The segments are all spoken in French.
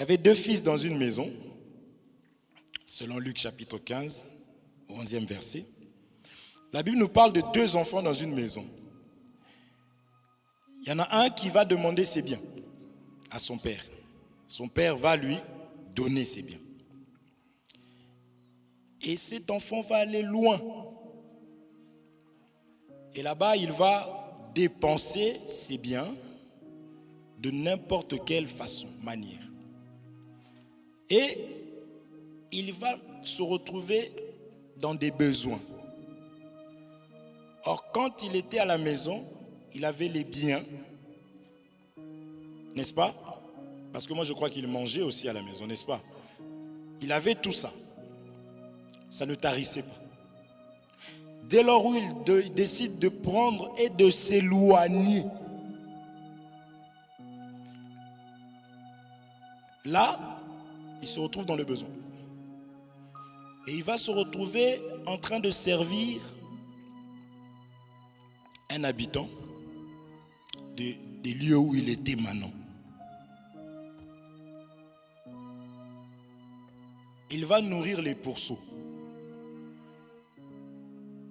y avait deux fils dans une maison, selon Luc chapitre 15, au 11e verset. La Bible nous parle de deux enfants dans une maison. Il y en a un qui va demander ses biens à son père. Son père va lui donner ses biens. Et cet enfant va aller loin. Et là-bas, il va dépenser ses biens de n'importe quelle façon, manière. Et il va se retrouver dans des besoins. Or, quand il était à la maison, il avait les biens, n'est-ce pas? Parce que moi, je crois qu'il mangeait aussi à la maison, n'est-ce pas? Il avait tout ça. Ça ne tarissait pas. Dès lors où il décide de prendre et de s'éloigner, là, il se retrouve dans le besoin. Et il va se retrouver en train de servir un habitant des lieux où il était maintenant. Il va nourrir les pourceaux.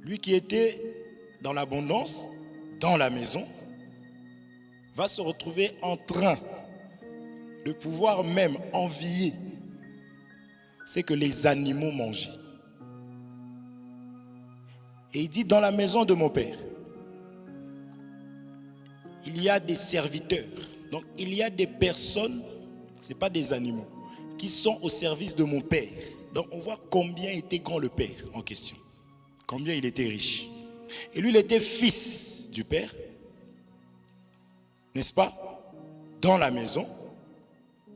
Lui qui était dans l'abondance, dans la maison, va se retrouver en train de pouvoir même envier ce que les animaux mangeaient. Et il dit, dans la maison de mon père, il y a des serviteurs. Donc il y a des personnes, ce n'est pas des animaux, qui sont au service de mon père. Donc on voit combien était grand le père en question. Combien il était riche. Et lui, il était fils du père, n'est-ce pas? Dans la maison,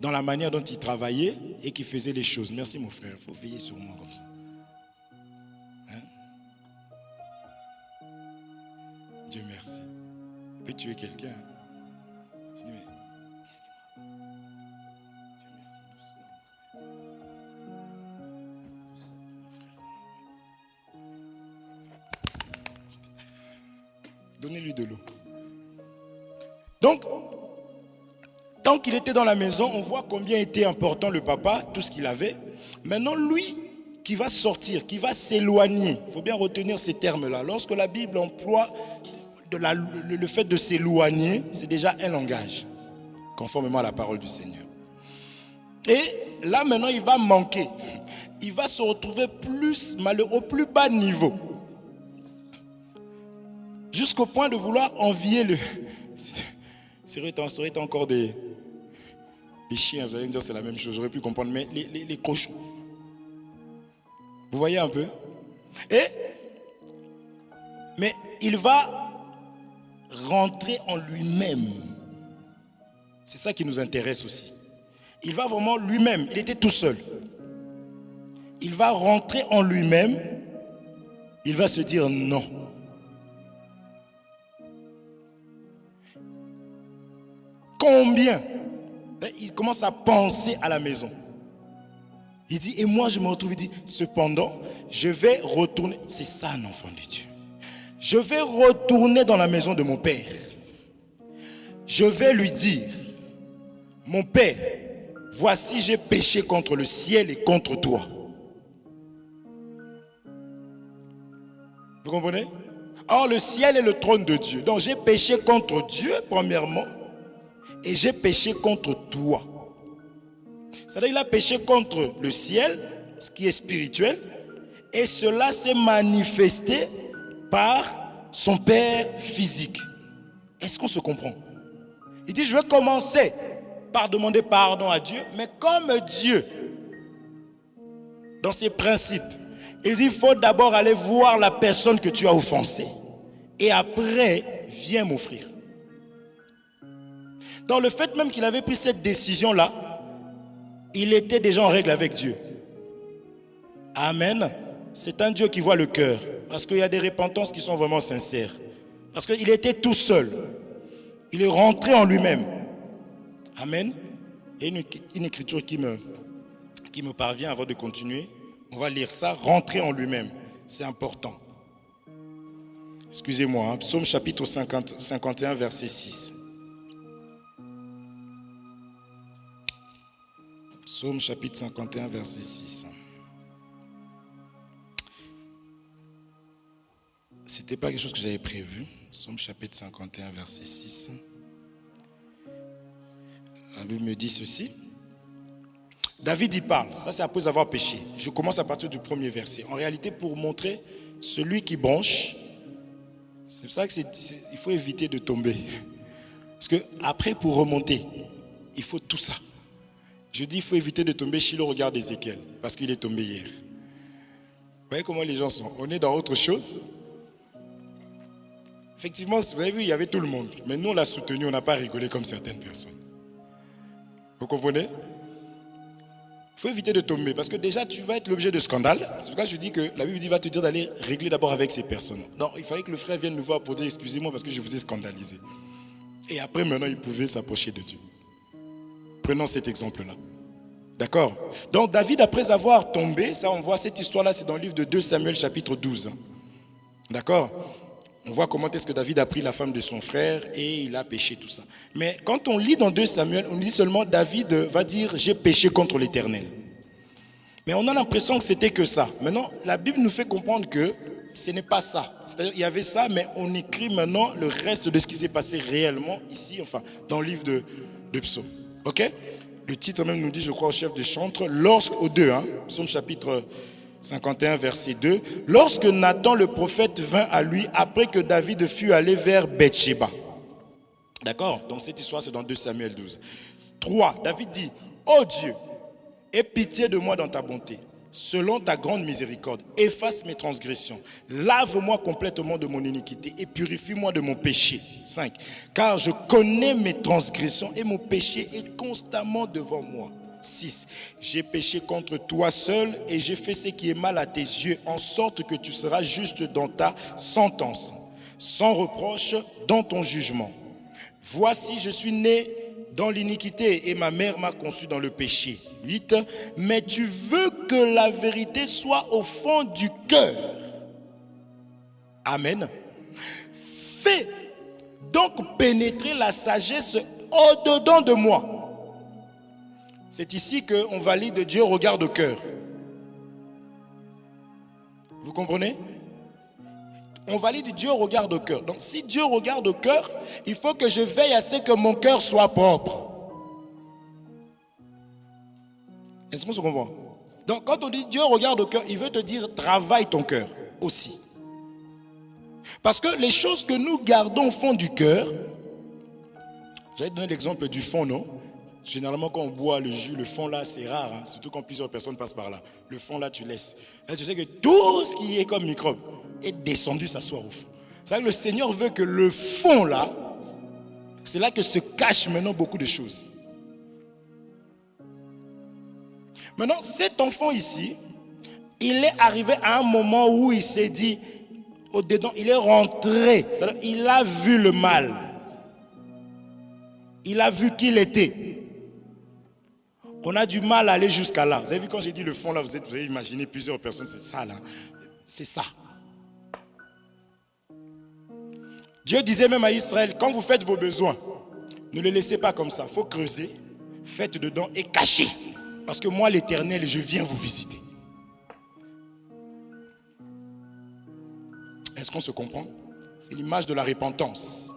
dans la manière dont il travaillait et qu'il faisait les choses. Merci mon frère, il faut veiller sur moi comme ça. Hein? Dieu merci. Il peut tuer quelqu'un. Donnez-lui de l'eau. Donc, tant qu'il était dans la maison, on voit combien était important le papa, tout ce qu'il avait. Maintenant, lui qui va sortir, qui va s'éloigner, il faut bien retenir ces termes-là. Lorsque la Bible emploie le fait de s'éloigner, c'est déjà un langage, conformément à la parole du Seigneur. Et là, maintenant, il va manquer. Il va se retrouver plus malheureux, au plus bas niveau. Jusqu'au point de vouloir envier le... Ça aurait été encore des chiens, vous allez me dire c'est la même chose, j'aurais pu comprendre, mais les cochons. Vous voyez un peu? Mais il va rentrer en lui-même. C'est ça qui nous intéresse aussi. Il va vraiment lui-même, il était tout seul. Il va rentrer en lui-même, il va se dire non. Combien? Il commence à penser à la maison. Il dit, et moi je me retrouve, il dit, cependant, je vais retourner. C'est ça un enfant de Dieu. Je vais retourner dans la maison de mon père. Je vais lui dire, mon père, voici j'ai péché contre le ciel et contre toi. Vous comprenez? Or le ciel est le trône de Dieu. Donc j'ai péché contre Dieu, premièrement. Et j'ai péché contre toi. C'est-à-dire qu'il a péché contre le ciel, ce qui est spirituel, et cela s'est manifesté par son père physique. Est-ce qu'on se comprend? Il dit, je vais commencer par demander pardon à Dieu, mais comme Dieu, dans ses principes, il dit, il faut d'abord aller voir la personne que tu as offensée, et après, viens m'offrir. Dans le fait même qu'il avait pris cette décision-là, il était déjà en règle avec Dieu. Amen. C'est un Dieu qui voit le cœur. Parce qu'il y a des repentances qui sont vraiment sincères. Parce qu'il était tout seul. Il est rentré en lui-même. Amen. Et une écriture qui me parvient avant de continuer. On va lire ça. Rentrer en lui-même. C'est important. Excusez-moi. Hein. Psaume chapitre 51, verset 6. Psaume chapitre 51, verset 6. C'était pas quelque chose que j'avais prévu. Psaume chapitre 51, verset 6. La Bible me dit ceci. David y parle, ça c'est après avoir péché. Je commence à partir du premier verset. En réalité, pour montrer celui qui bronche, c'est pour ça qu'il faut éviter de tomber. Parce que après, pour remonter, il faut tout ça. Je dis, il faut éviter de tomber chez le regard d'Ézéchiel, parce qu'il est tombé hier. Vous voyez comment les gens sont? On est dans autre chose. Effectivement, vous avez vu, il y avait tout le monde. Mais nous, on l'a soutenu, on n'a pas rigolé comme certaines personnes. Vous comprenez? Il faut éviter de tomber, parce que déjà, tu vas être l'objet de scandale. C'est pourquoi je dis que la Bible va te dire d'aller régler d'abord avec ces personnes. Non, il fallait que le frère vienne nous voir pour dire, excusez-moi, parce que je vous ai scandalisé. Et après, maintenant, il pouvait s'approcher de Dieu. Prenons cet exemple-là. D'accord? Donc, David, après avoir tombé, ça, on voit cette histoire-là, c'est dans le livre de 2 Samuel, chapitre 12. D'accord? On voit comment est-ce que David a pris la femme de son frère et il a péché, tout ça. Mais quand on lit dans 2 Samuel, on lit seulement David va dire « j'ai péché contre l'Éternel ». Mais on a l'impression que c'était que ça. Maintenant, la Bible nous fait comprendre que ce n'est pas ça. C'est-à-dire il y avait ça, mais on écrit maintenant le reste de ce qui s'est passé réellement ici, enfin, dans le livre de Psaume. Ok? Le titre même nous dit, je crois, au chef de chantre, au 2, Psaume chapitre 51, verset 2, lorsque Nathan le prophète vint à lui après que David fut allé vers Bathsheba. D'accord? Donc cette histoire, c'est dans 2 Samuel 12. 3, David dit, ô Dieu, aie pitié de moi dans ta bonté. Selon ta grande miséricorde, efface mes transgressions. Lave-moi complètement de mon iniquité et purifie-moi de mon péché. 5. Car je connais mes transgressions et mon péché est constamment devant moi. 6. J'ai péché contre toi seul et j'ai fait ce qui est mal à tes yeux, en sorte que tu seras juste dans ta sentence, sans reproche dans ton jugement. Voici, je suis né dans l'iniquité et ma mère m'a conçu dans le péché. 8. Mais tu veux que la vérité soit au fond du cœur. Amen. Fais donc pénétrer la sagesse au-dedans de moi. C'est ici qu'on valide Dieu regarde au cœur. Vous comprenez? On valide Dieu regarde au cœur. Donc si Dieu regarde au cœur, il faut que je veille à ce que mon cœur soit propre. Est-ce qu'on se comprend? Donc quand on dit Dieu regarde au cœur, il veut te dire travaille ton cœur aussi. Parce que les choses que nous gardons au fond du cœur, j'allais donner l'exemple du fond, non? Généralement, quand on boit le jus, le fond là, c'est rare, surtout quand plusieurs personnes passent par là. Le fond là, tu laisses. Là, tu sais que tout ce qui est comme microbe est descendu s'asseoir au fond. C'est vrai que le Seigneur veut que le fond là, c'est là que se cachent maintenant beaucoup de choses. Maintenant, cet enfant ici, il est arrivé à un moment où il s'est dit, au-dedans, il est rentré. C'est-à-dire, il a vu le mal. Il a vu qui il était. On a du mal à aller jusqu'à là. Vous avez vu quand j'ai dit le fond là, vous avez imaginé plusieurs personnes, c'est ça là. C'est ça. Dieu disait même à Israël, quand vous faites vos besoins, ne les laissez pas comme ça. Il faut creuser, faites dedans et cachez. Parce que moi l'Éternel, je viens vous visiter. Est-ce qu'on se comprend? C'est l'image de la repentance.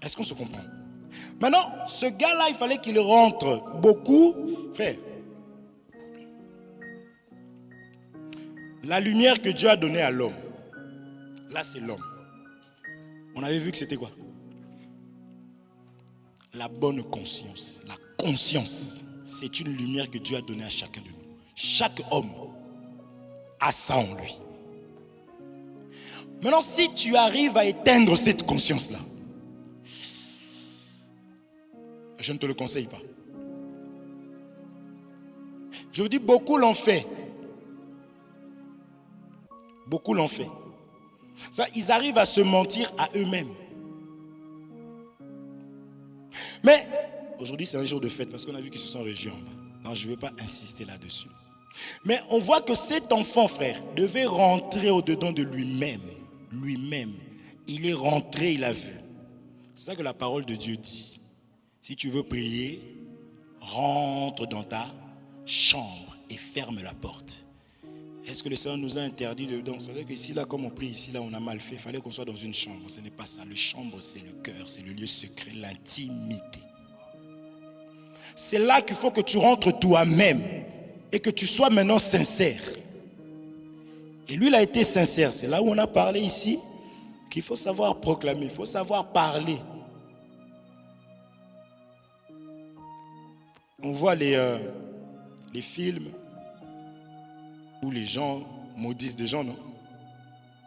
Est-ce qu'on se comprend? Maintenant, ce gars-là, il fallait qu'il rentre beaucoup. Frère, la lumière que Dieu a donnée à l'homme, là c'est l'homme. On avait vu que c'était quoi? La bonne conscience. La conscience, c'est une lumière que Dieu a donnée à chacun de nous. Chaque homme a ça en lui. Maintenant, si tu arrives à éteindre cette conscience-là, je ne te le conseille pas. Je vous dis, beaucoup l'ont fait. Beaucoup l'ont fait. Ça, ils arrivent à se mentir à eux-mêmes. Mais aujourd'hui, c'est un jour de fête parce qu'on a vu qu'ils se sont régis en bas. Non, je ne vais pas insister là-dessus. Mais on voit que cet enfant, frère, devait rentrer au-dedans de lui-même. Lui-même. Il est rentré, il a vu. C'est ça que la parole de Dieu dit. Si tu veux prier, rentre dans ta chambre et ferme la porte. Est-ce que le Seigneur nous a interdit de... Donc, c'est-à-dire que ici, là, comme on prie, ici, là, on a mal fait. Il fallait qu'on soit dans une chambre. Ce n'est pas ça. Le chambre, c'est le cœur, c'est le lieu secret, l'intimité. C'est là qu'il faut que tu rentres toi-même et que tu sois maintenant sincère. Et lui, il a été sincère. C'est là où on a parlé ici qu'il faut savoir proclamer, il faut savoir parler. On voit les films où les gens maudissent des gens, non?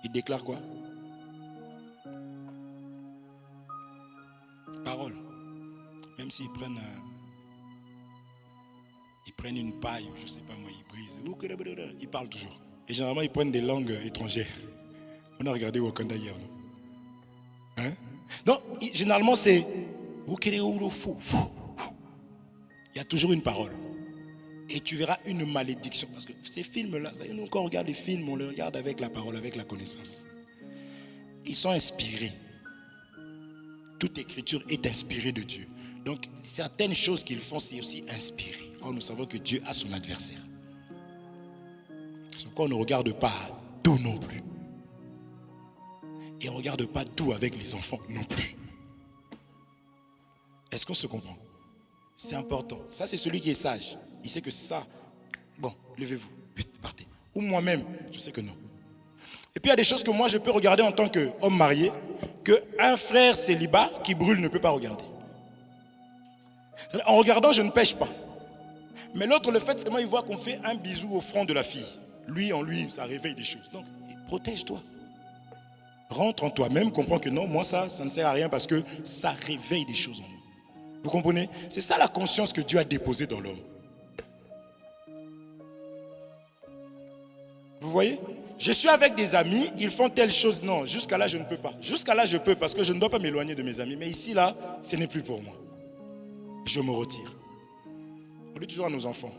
Ils déclarent quoi? Parole. Même s'ils prennent une paille, ou je ne sais pas moi, ils brisent. Ils parlent toujours. Et généralement, ils prennent des langues étrangères. On a regardé Wakanda hier, non? Hein? Donc, généralement, c'est... Il y a toujours une parole. Et tu verras une malédiction. Parce que ces films-là, nous, quand on regarde les films, on les regarde avec la parole, avec la connaissance. Ils sont inspirés. Toute écriture est inspirée de Dieu. Donc, certaines choses qu'ils font, c'est aussi inspiré. Or, nous savons que Dieu a son adversaire. C'est pourquoi on ne regarde pas tout non plus. Et on ne regarde pas tout avec les enfants non plus. Est-ce qu'on se comprend? C'est important. Ça, c'est celui qui est sage. Il sait que ça, bon, levez-vous, partez. Ou moi-même, je sais que non. Et puis il y a des choses que moi je peux regarder en tant qu'homme marié, qu'un frère célibat qui brûle ne peut pas regarder. En regardant, je ne pêche pas. Mais l'autre, le fait, c'est que il voit qu'on fait un bisou au front de la fille. Lui, en lui, ça réveille des choses. Donc, protège-toi. Rentre en toi-même, comprends que non, moi ça ne sert à rien parce que ça réveille des choses en nous. Vous comprenez? C'est ça la conscience que Dieu a déposée dans l'homme. Vous voyez? Je suis avec des amis, ils font telle chose. Non, jusqu'à là, je ne peux pas. Jusqu'à là, je peux parce que je ne dois pas m'éloigner de mes amis. Mais ici, là, ce n'est plus pour moi. Je me retire. On dit toujours à nos enfants,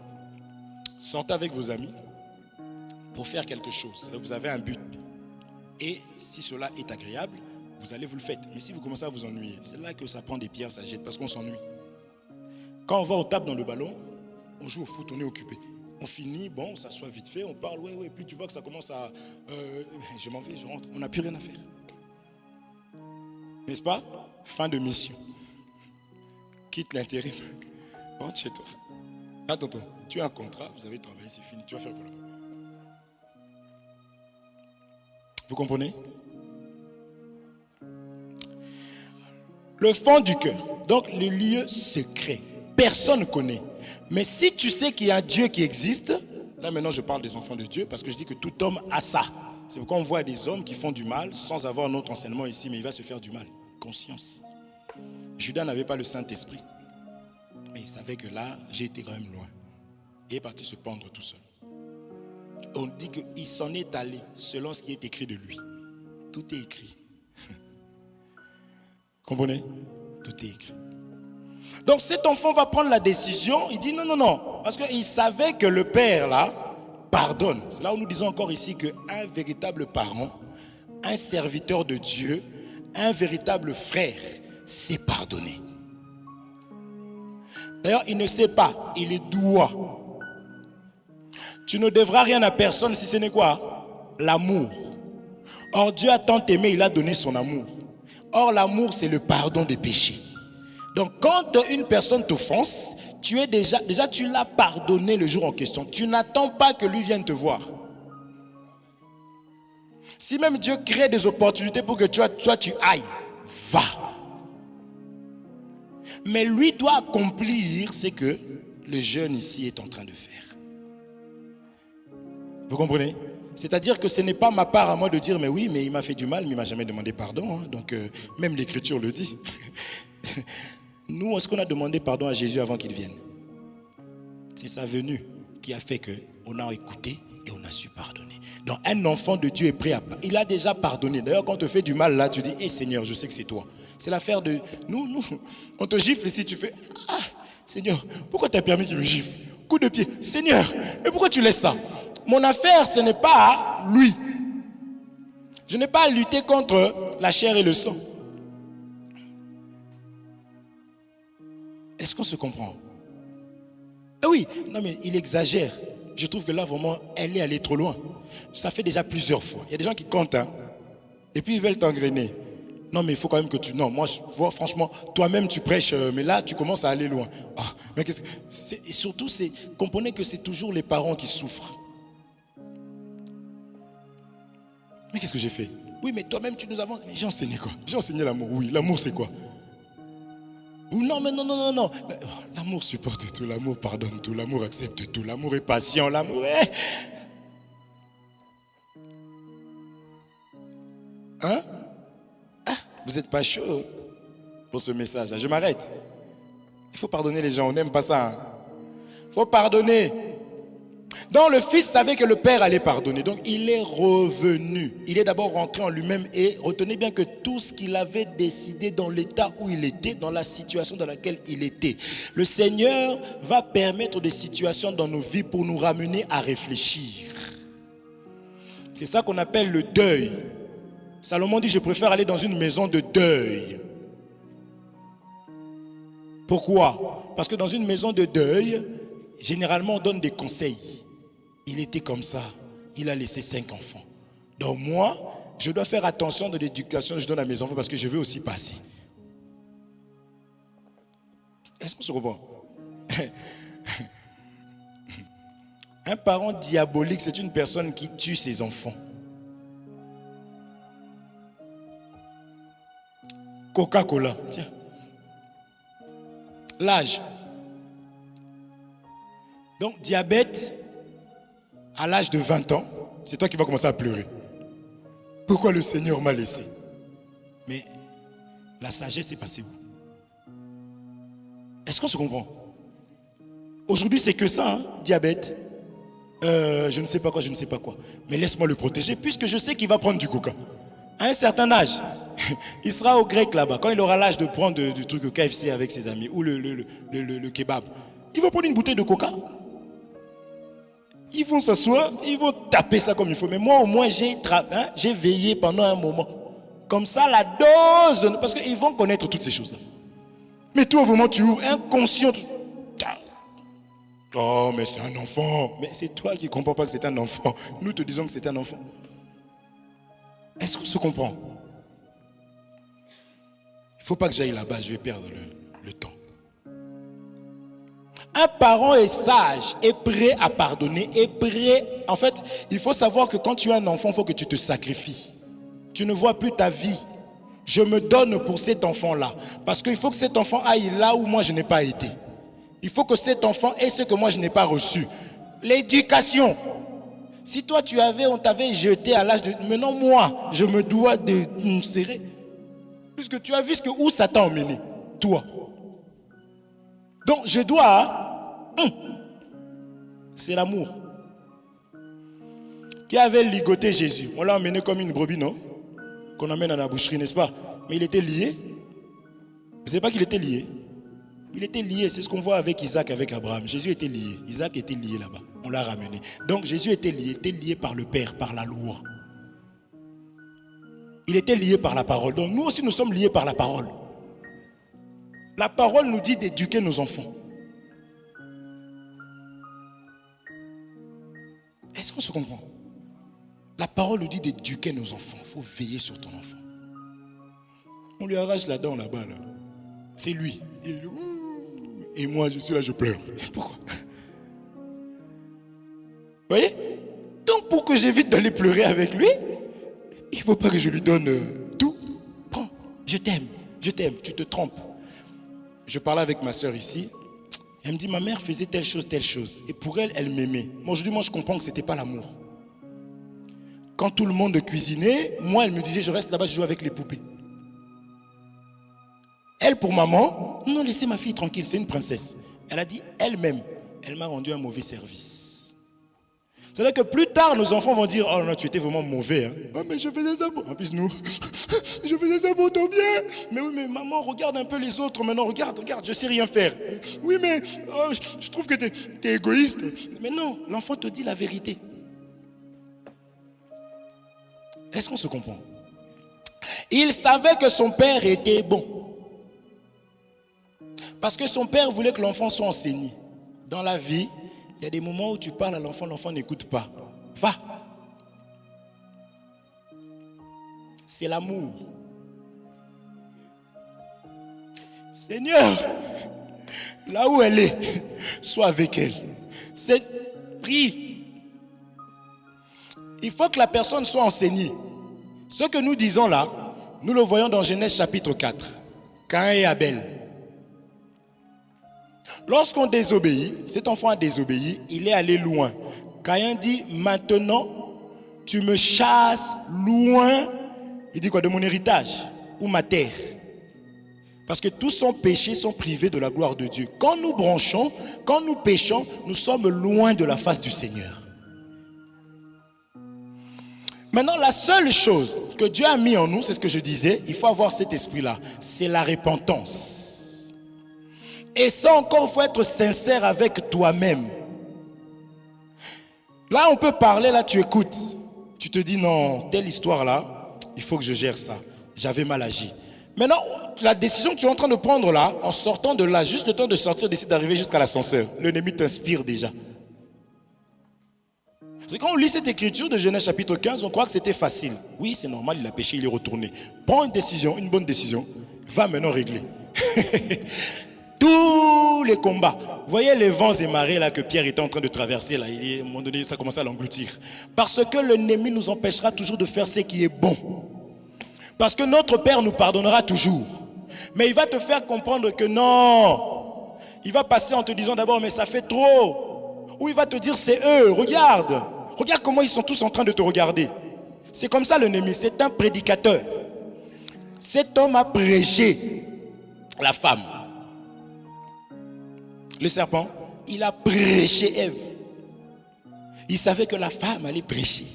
sortez avec vos amis pour faire quelque chose. Là, vous avez un but. Et si cela est agréable, vous allez vous le faire. Mais si vous commencez à vous ennuyer, c'est là que ça prend des pierres, ça jette parce qu'on s'ennuie. Quand on va au tape dans le ballon, on joue au foot, on est occupé. On finit, bon, on s'assoit vite fait, on parle, ouais, puis tu vois que ça commence à... je m'en vais, je rentre, on n'a plus rien à faire. N'est-ce pas? Fin de mission. Quitte l'intérim, rentre chez toi. Attends, tu as un contrat, vous avez travaillé, c'est fini, tu vas faire quoi là-bas? Vous comprenez? Le fond du cœur, donc le lieu secret, personne ne connaît. Mais si tu sais qu'il y a un Dieu qui existe, là maintenant je parle des enfants de Dieu parce que je dis que tout homme a ça. C'est pourquoi on voit des hommes qui font du mal sans avoir notre enseignement ici, mais il va se faire du mal. Conscience. Judas n'avait pas le Saint-Esprit. Mais il savait que là, j'ai été quand même loin. Il est parti se pendre tout seul. On dit qu'il s'en est allé selon ce qui est écrit de lui. Tout est écrit. Comprenez? Tout est écrit. Donc cet enfant va prendre la décision, il dit non, parce qu'il savait que le père là pardonne. C'est là où nous disons encore ici qu'un véritable parent, un serviteur de Dieu, un véritable frère, c'est pardonner. D'ailleurs, il ne sait pas, il est doit. Tu ne devras rien à personne si ce n'est quoi? L'amour. Or Dieu a tant aimé, il a donné son amour. Or l'amour c'est le pardon des péchés. Donc quand une personne t'offense, tu es déjà tu l'as pardonné le jour en question. Tu n'attends pas que lui vienne te voir. Si même Dieu crée des opportunités pour que toi tu ailles, va. Mais lui doit accomplir ce que le jeune ici est en train de faire. Vous comprenez? C'est-à-dire que ce n'est pas ma part à moi de dire mais oui, mais il m'a fait du mal, mais il ne m'a jamais demandé pardon. Hein. Donc même l'Écriture le dit. Nous, est-ce qu'on a demandé pardon à Jésus avant qu'il vienne? C'est sa venue qui a fait qu'on a écouté et on a su pardonner. Donc un enfant de Dieu est prêt à... Il a déjà pardonné. D'ailleurs, quand on te fait du mal là, tu dis, hey, Seigneur, je sais que c'est toi. C'est l'affaire de... Nous, on te gifle ici, tu fais, ah, Seigneur, pourquoi tu as permis qu'il me gifle? Coup de pied, Seigneur, mais pourquoi tu laisses ça? Mon affaire, ce n'est pas lui. Je n'ai pas à lutter contre la chair et le sang. Est-ce qu'on se comprend? Ah oui, non mais il exagère. Je trouve que là, vraiment, elle est allée trop loin. Ça fait déjà plusieurs fois. Il y a des gens qui comptent, hein, et puis ils veulent t'engrainer. Non, mais il faut quand même que tu... Non, moi, je vois, franchement, toi-même, tu prêches, mais là, tu commences à aller loin. Ah, mais qu'est-ce que... Et surtout, comprenez que c'est toujours les parents qui souffrent. Mais qu'est-ce que j'ai fait? Oui, mais toi-même, tu nous avons... J'ai enseigné quoi? J'ai enseigné l'amour. Oui, l'amour, c'est quoi? Ou non, mais non, non, non, non. L'amour supporte tout, l'amour pardonne tout, l'amour accepte tout, l'amour est patient, l'amour est... Hein? Ah, vous n'êtes pas chaud pour ce message. Je m'arrête. Il faut pardonner les gens, on n'aime pas ça. Il faut pardonner. Donc le fils savait que le père allait pardonner. Donc il est revenu. Il est d'abord rentré en lui-même et retenez bien que tout ce qu'il avait décidé dans l'état où il était, dans la situation dans laquelle il était, le Seigneur va permettre des situations dans nos vies pour nous ramener à réfléchir. C'est ça qu'on appelle le deuil. Salomon dit, je préfère aller dans une maison de deuil. Pourquoi? Parce que dans une maison de deuil, généralement on donne des conseils. Il était comme ça, il a laissé 5 enfants. Donc moi, je dois faire attention de l'éducation que je donne à mes enfants parce que je veux aussi passer. Est-ce qu'on se comprend? Un parent diabolique, c'est une personne qui tue ses enfants. Coca-Cola, tiens. L'âge. Donc, diabète, à l'âge de 20 ans, c'est toi qui vas commencer à pleurer. Pourquoi le Seigneur m'a laissé? Mais la sagesse est passée où? Est-ce qu'on se comprend? Aujourd'hui, c'est que ça, hein, diabète. Je ne sais pas quoi, je ne sais pas quoi. Mais laisse-moi le protéger, puisque je sais qu'il va prendre du coca. À un certain âge, il sera au grec là-bas. Quand il aura l'âge de prendre du truc au KFC avec ses amis, ou le kebab, il va prendre une bouteille de coca. Ils vont s'asseoir, ils vont taper ça comme il faut. Mais moi, au moins, j'ai veillé pendant un moment. Comme ça, la dose, parce qu'ils vont connaître toutes ces choses-là. Mais toi, au moment, tu ouvres inconscient. Oh, mais c'est un enfant. Mais c'est toi qui ne comprends pas que c'est un enfant. Nous te disons que c'est un enfant. Est-ce qu'on se comprend? Il ne faut pas que j'aille là-bas, je vais perdre le temps. Un parent est sage, est prêt à pardonner, est prêt... En fait, il faut savoir que quand tu as un enfant, il faut que tu te sacrifies. Tu ne vois plus ta vie. Je me donne pour cet enfant-là. Parce qu'il faut que cet enfant aille là où moi je n'ai pas été. Il faut que cet enfant ait ce que moi je n'ai pas reçu. L'éducation. Si toi on t'avait jeté à l'âge de... Maintenant moi, je me dois de serrer. Puisque tu as vu où ça t'a emmené. Toi. Donc je dois... c'est l'amour. Qui avait ligoté Jésus? On l'a emmené comme une brebis, non? Qu'on emmène à la boucherie, n'est-ce pas? Mais il était lié. Vous ne savez pas qu'il était lié? Il était lié, c'est ce qu'on voit avec Isaac, avec Abraham. Jésus était lié. Isaac était lié là-bas. On l'a ramené. Donc Jésus était lié par le Père, par la loi. Il était lié par la parole. Donc nous aussi, nous sommes liés par la parole. La parole nous dit d'éduquer nos enfants. Est-ce qu'on se comprend? La parole nous dit d'éduquer nos enfants. Il faut veiller sur ton enfant. On lui arrache la dent là-bas. Là. C'est lui. Et moi, je suis là, je pleure. Pourquoi? Vous voyez? Donc, pour que j'évite d'aller pleurer avec lui, il ne faut pas que je lui donne tout. Prends, je t'aime, tu te trompes. Je parlais avec ma soeur ici. Elle me dit, ma mère faisait telle chose. Et pour elle, elle m'aimait. Moi, aujourd'hui, je comprends que ce n'était pas l'amour. Quand tout le monde cuisinait, moi, elle me disait, je reste là-bas, je joue avec les poupées. Elle, pour maman, non, laissez ma fille tranquille, c'est une princesse. Elle a dit, elle-même, elle m'a rendu un mauvais service. C'est-à-dire que plus tard, nos enfants vont dire, oh non, tu étais vraiment mauvais. Hein. Oh, mais je faisais ça pour... En plus, nous, je faisais ça pour ton bien. Mais oui, mais maman, regarde un peu les autres maintenant. Regarde, je sais rien faire. Oui, mais oh, je trouve que t'es égoïste. Mais non, l'enfant te dit la vérité. Est-ce qu'on se comprend? Il savait que son père était bon. Parce que son père voulait que l'enfant soit enseigné. Dans la vie, il y a des moments où tu parles à l'enfant, l'enfant n'écoute pas. Va. C'est l'amour. Seigneur, là où elle est, sois avec elle. C'est prie. Il faut que la personne soit enseignée. Ce que nous disons là, nous le voyons dans Genèse chapitre 4. Caïn et Abel. Lorsqu'on désobéit, cet enfant a désobéi, il est allé loin. Caïn dit, maintenant, tu me chasses loin, il dit quoi, de mon héritage ou ma terre. Parce que tous son péché sont privés de la gloire de Dieu. Quand nous branchons, quand nous péchons, nous sommes loin de la face du Seigneur. Maintenant, la seule chose que Dieu a mis en nous, c'est ce que je disais, il faut avoir cet esprit-là, c'est la repentance. Et ça encore, il faut être sincère avec toi-même. Là, on peut parler, là, tu écoutes. Tu te dis, non, telle histoire-là, il faut que je gère ça. J'avais mal agi. Maintenant, la décision que tu es en train de prendre là, en sortant de là, juste le temps de sortir, d'essayer d'arriver jusqu'à l'ascenseur, l'ennemi t'inspire déjà. C'est quand on lit cette écriture de Genèse chapitre 15, on croit que c'était facile. Oui, c'est normal, il a péché, il est retourné. Prends une décision, une bonne décision, va maintenant régler. Tous les combats. Vous voyez les vents et marées là que Pierre était en train de traverser, là, à un moment donné, ça commençait à l'engloutir. Parce que l'ennemi nous empêchera toujours de faire ce qui est bon. Parce que notre Père nous pardonnera toujours. Mais il va te faire comprendre que non. Il va passer en te disant d'abord, mais ça fait trop. Ou il va te dire, c'est eux, regarde. Regarde comment ils sont tous en train de te regarder. C'est comme ça l'ennemi, c'est un prédicateur. Cet homme a prêché la femme. Le serpent, il a prêché Ève. Il savait que la femme allait prêcher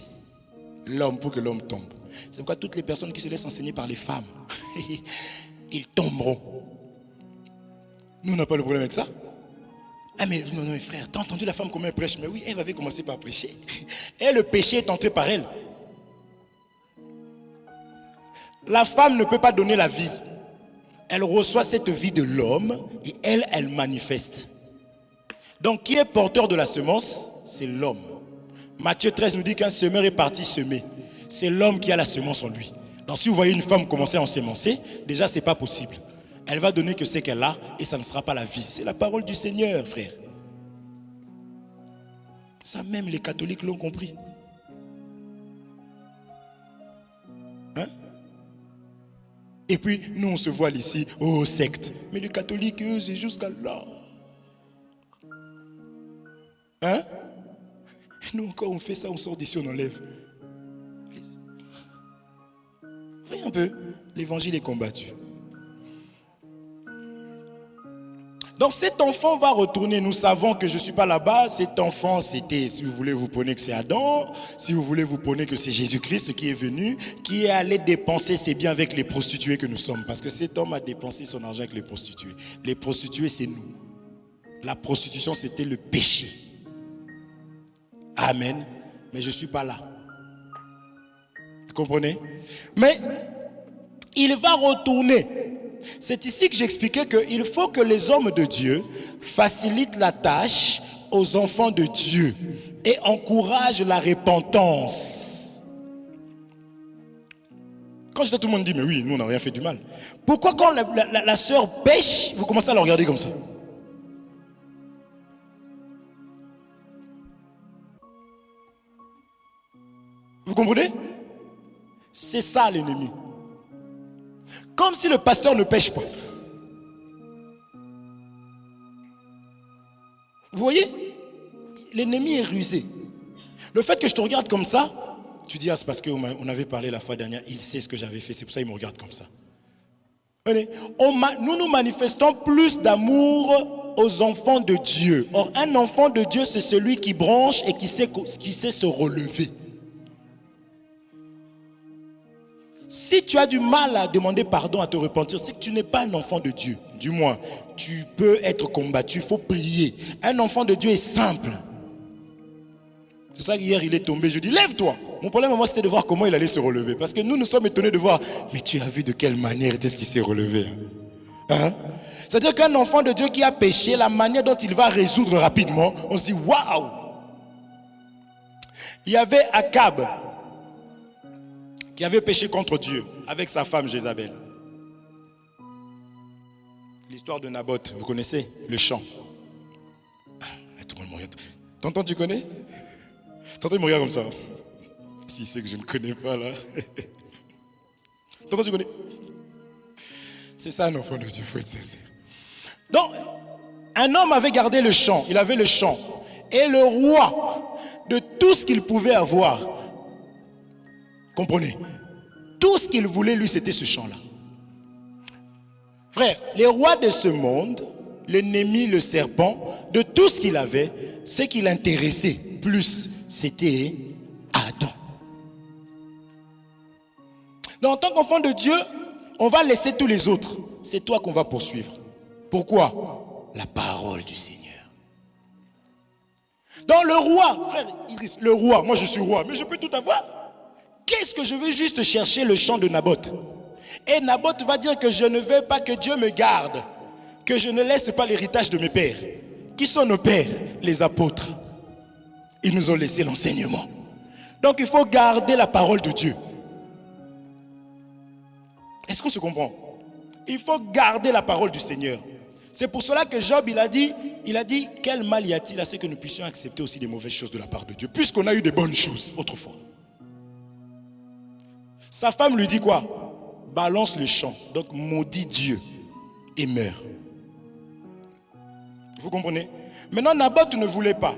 l'homme pour que l'homme tombe. C'est pourquoi toutes les personnes qui se laissent enseigner par les femmes, ils tomberont. Nous, on n'a pas le problème avec ça. Ah mais non, non, frère, t'as entendu la femme comment elle prêche? Mais oui, elle avait commencé par prêcher. Et le péché est entré par elle. La femme ne peut pas donner la vie. Elle reçoit cette vie de l'homme et elle manifeste. Donc, qui est porteur de la semence? C'est l'homme. Matthieu 13 nous dit qu'un semeur est parti semer. C'est l'homme qui a la semence en lui. Donc, si vous voyez une femme commencer à ensemencer, déjà, ce n'est pas possible. Elle va donner que ce qu'elle a et ça ne sera pas la vie. C'est la parole du Seigneur, frère. Ça, même les catholiques l'ont compris. Hein? Et puis, nous, on se voile ici, oh, secte. Mais les catholiques, eux, c'est jusqu'à là. Hein? Nous, encore, on fait ça, on sort d'ici, on enlève. Voyez un peu, l'évangile est combattu. Donc cet enfant va retourner, nous savons que je ne suis pas là-bas, cet enfant c'était, si vous voulez vous prenez que c'est Adam, si vous voulez vous prenez que c'est Jésus-Christ qui est venu, qui est allé dépenser ses biens avec les prostituées que nous sommes, parce que cet homme a dépensé son argent avec les prostituées. Les prostituées c'est nous. La prostitution c'était le péché. Amen. Mais je ne suis pas là. Vous comprenez? Mais il va retourner. C'est ici que j'expliquais qu'il faut que les hommes de Dieu facilitent la tâche aux enfants de Dieu et encouragent la repentance. Quand tout le monde dit, mais oui, nous on n'a rien fait du mal. Pourquoi quand la sœur pêche, vous commencez à la regarder comme ça? Vous comprenez? C'est ça l'ennemi. Comme si le pasteur ne pêche pas. Vous voyez? L'ennemi est rusé. Le fait que je te regarde comme ça, tu dis, ah, c'est parce qu'on avait parlé la fois dernière, il sait ce que j'avais fait, c'est pour ça qu'il me regarde comme ça. Nous manifestons plus d'amour aux enfants de Dieu. Or, un enfant de Dieu, c'est celui qui branche et qui sait se relever. Si tu as du mal à demander pardon, à te repentir, c'est que tu n'es pas un enfant de Dieu. Du moins, tu peux être combattu, il faut prier. Un enfant de Dieu est simple. C'est ça qu'hier il est tombé, je dis lève-toi. Mon problème à moi c'était de voir comment il allait se relever. Parce que nous sommes étonnés de voir, mais tu as vu de quelle manière est-ce qu'il s'est relevé. Hein? C'est-à-dire qu'un enfant de Dieu qui a péché, la manière dont il va résoudre rapidement, on se dit waouh! Il y avait Akab qui avait péché contre Dieu avec sa femme Jézabel. L'histoire de Naboth, vous connaissez le chant. Tout le monde me regarde. Tonton, tu connais? Tonton, il me regarde comme ça. Si c'est que je ne connais pas là. Tonton, tu connais? C'est ça un enfant de Dieu, il faut être sincère. Donc, un homme avait gardé le champ, il avait le champ. Et le roi, de tout ce qu'il pouvait avoir, comprenez, tout ce qu'il voulait lui, c'était ce champ-là. Frère, les rois de ce monde, l'ennemi, le serpent, de tout ce qu'il avait, ce qui l'intéressait plus, c'était Adam. Donc, en tant qu'enfant de Dieu, on va laisser tous les autres. C'est toi qu'on va poursuivre. Pourquoi? La parole du Seigneur. Donc le roi, frère Idriss, le roi, moi je suis roi, mais je peux tout avoir. Qu'est-ce que je veux juste chercher le champ de Naboth? Et Naboth va dire que je ne veux pas que Dieu me garde, que je ne laisse pas l'héritage de mes pères. Qui sont nos pères? Les apôtres. Ils nous ont laissé l'enseignement. Donc il faut garder la parole de Dieu. Est-ce qu'on se comprend? Il faut garder la parole du Seigneur. C'est pour cela que Job, il a dit, quel mal y a-t-il à ce que nous puissions accepter aussi des mauvaises choses de la part de Dieu, puisqu'on a eu des bonnes choses autrefois. Sa femme lui dit quoi? Balance le champ, donc maudit Dieu et meurt. Vous comprenez? Maintenant, Naboth ne voulait pas.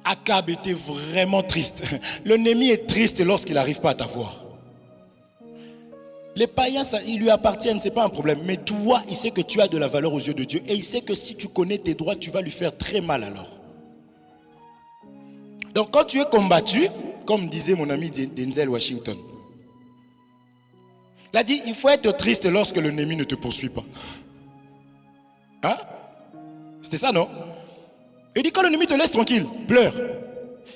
Akab était vraiment triste. L'ennemi est triste lorsqu'il n'arrive pas à t'avoir. Les païens, ça, ils lui appartiennent, ce n'est pas un problème. Mais toi, il sait que tu as de la valeur aux yeux de Dieu. Et il sait que si tu connais tes droits, tu vas lui faire très mal alors. Donc quand tu es combattu, comme disait mon ami Denzel Washington, il a dit, il faut être triste lorsque l'ennemi ne te poursuit pas. Hein? C'était ça, non? Il dit, quand l'ennemi te laisse tranquille, pleure.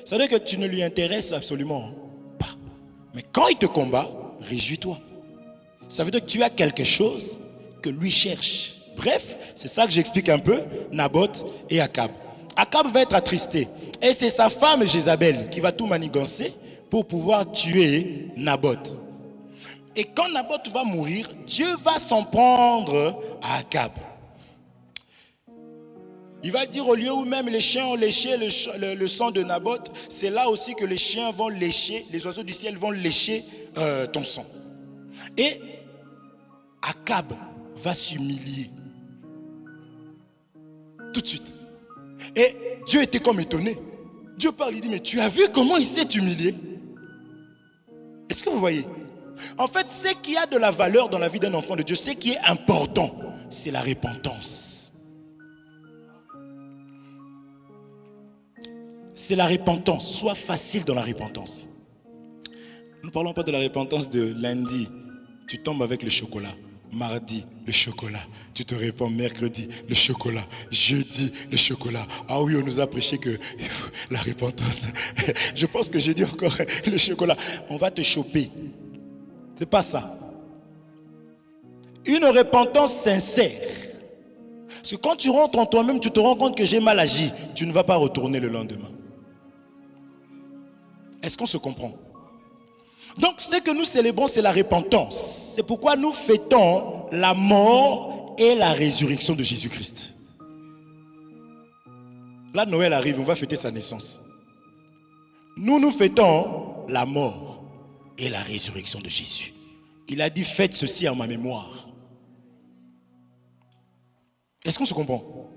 Ça veut dire que tu ne lui intéresses absolument pas. Mais quand il te combat, réjouis-toi. Ça veut dire que tu as quelque chose que lui cherche. Bref, c'est ça que j'explique un peu, Naboth et Akab. Akab va être attristé. Et c'est sa femme Jézabel qui va tout manigancer pour pouvoir tuer Naboth. Et quand Naboth va mourir, Dieu va s'en prendre à Akab. Il va dire au lieu où même les chiens ont léché le sang de Naboth, c'est là aussi que les chiens vont lécher, les oiseaux du ciel vont lécher ton sang. Et Akab va s'humilier. Tout de suite. Et Dieu était comme étonné. Dieu parle, il dit, mais tu as vu comment il s'est humilié? Est-ce que vous voyez? En fait, ce qui a de la valeur dans la vie d'un enfant de Dieu, ce qui est important, c'est la repentance. C'est la repentance. Sois facile dans la repentance. Nous ne parlons pas de la repentance de lundi. Tu tombes avec le chocolat. Mardi, le chocolat. Tu te répands mercredi, le chocolat. Jeudi, le chocolat. Ah oui, on nous a prêché que la repentance. Je pense que j'ai dit encore le chocolat. On va te choper. C'est pas ça. Une repentance sincère. Parce que quand tu rentres en toi-même, tu te rends compte que j'ai mal agi. Tu ne vas pas retourner le lendemain. Est-ce qu'on se comprend? Donc, ce que nous célébrons, c'est la repentance. C'est pourquoi nous fêtons la mort et la résurrection de Jésus-Christ. Là, Noël arrive, on va fêter sa naissance. Nous fêtons la mort et la résurrection de Jésus. Il a dit, faites ceci en ma mémoire. Est-ce qu'on se comprend?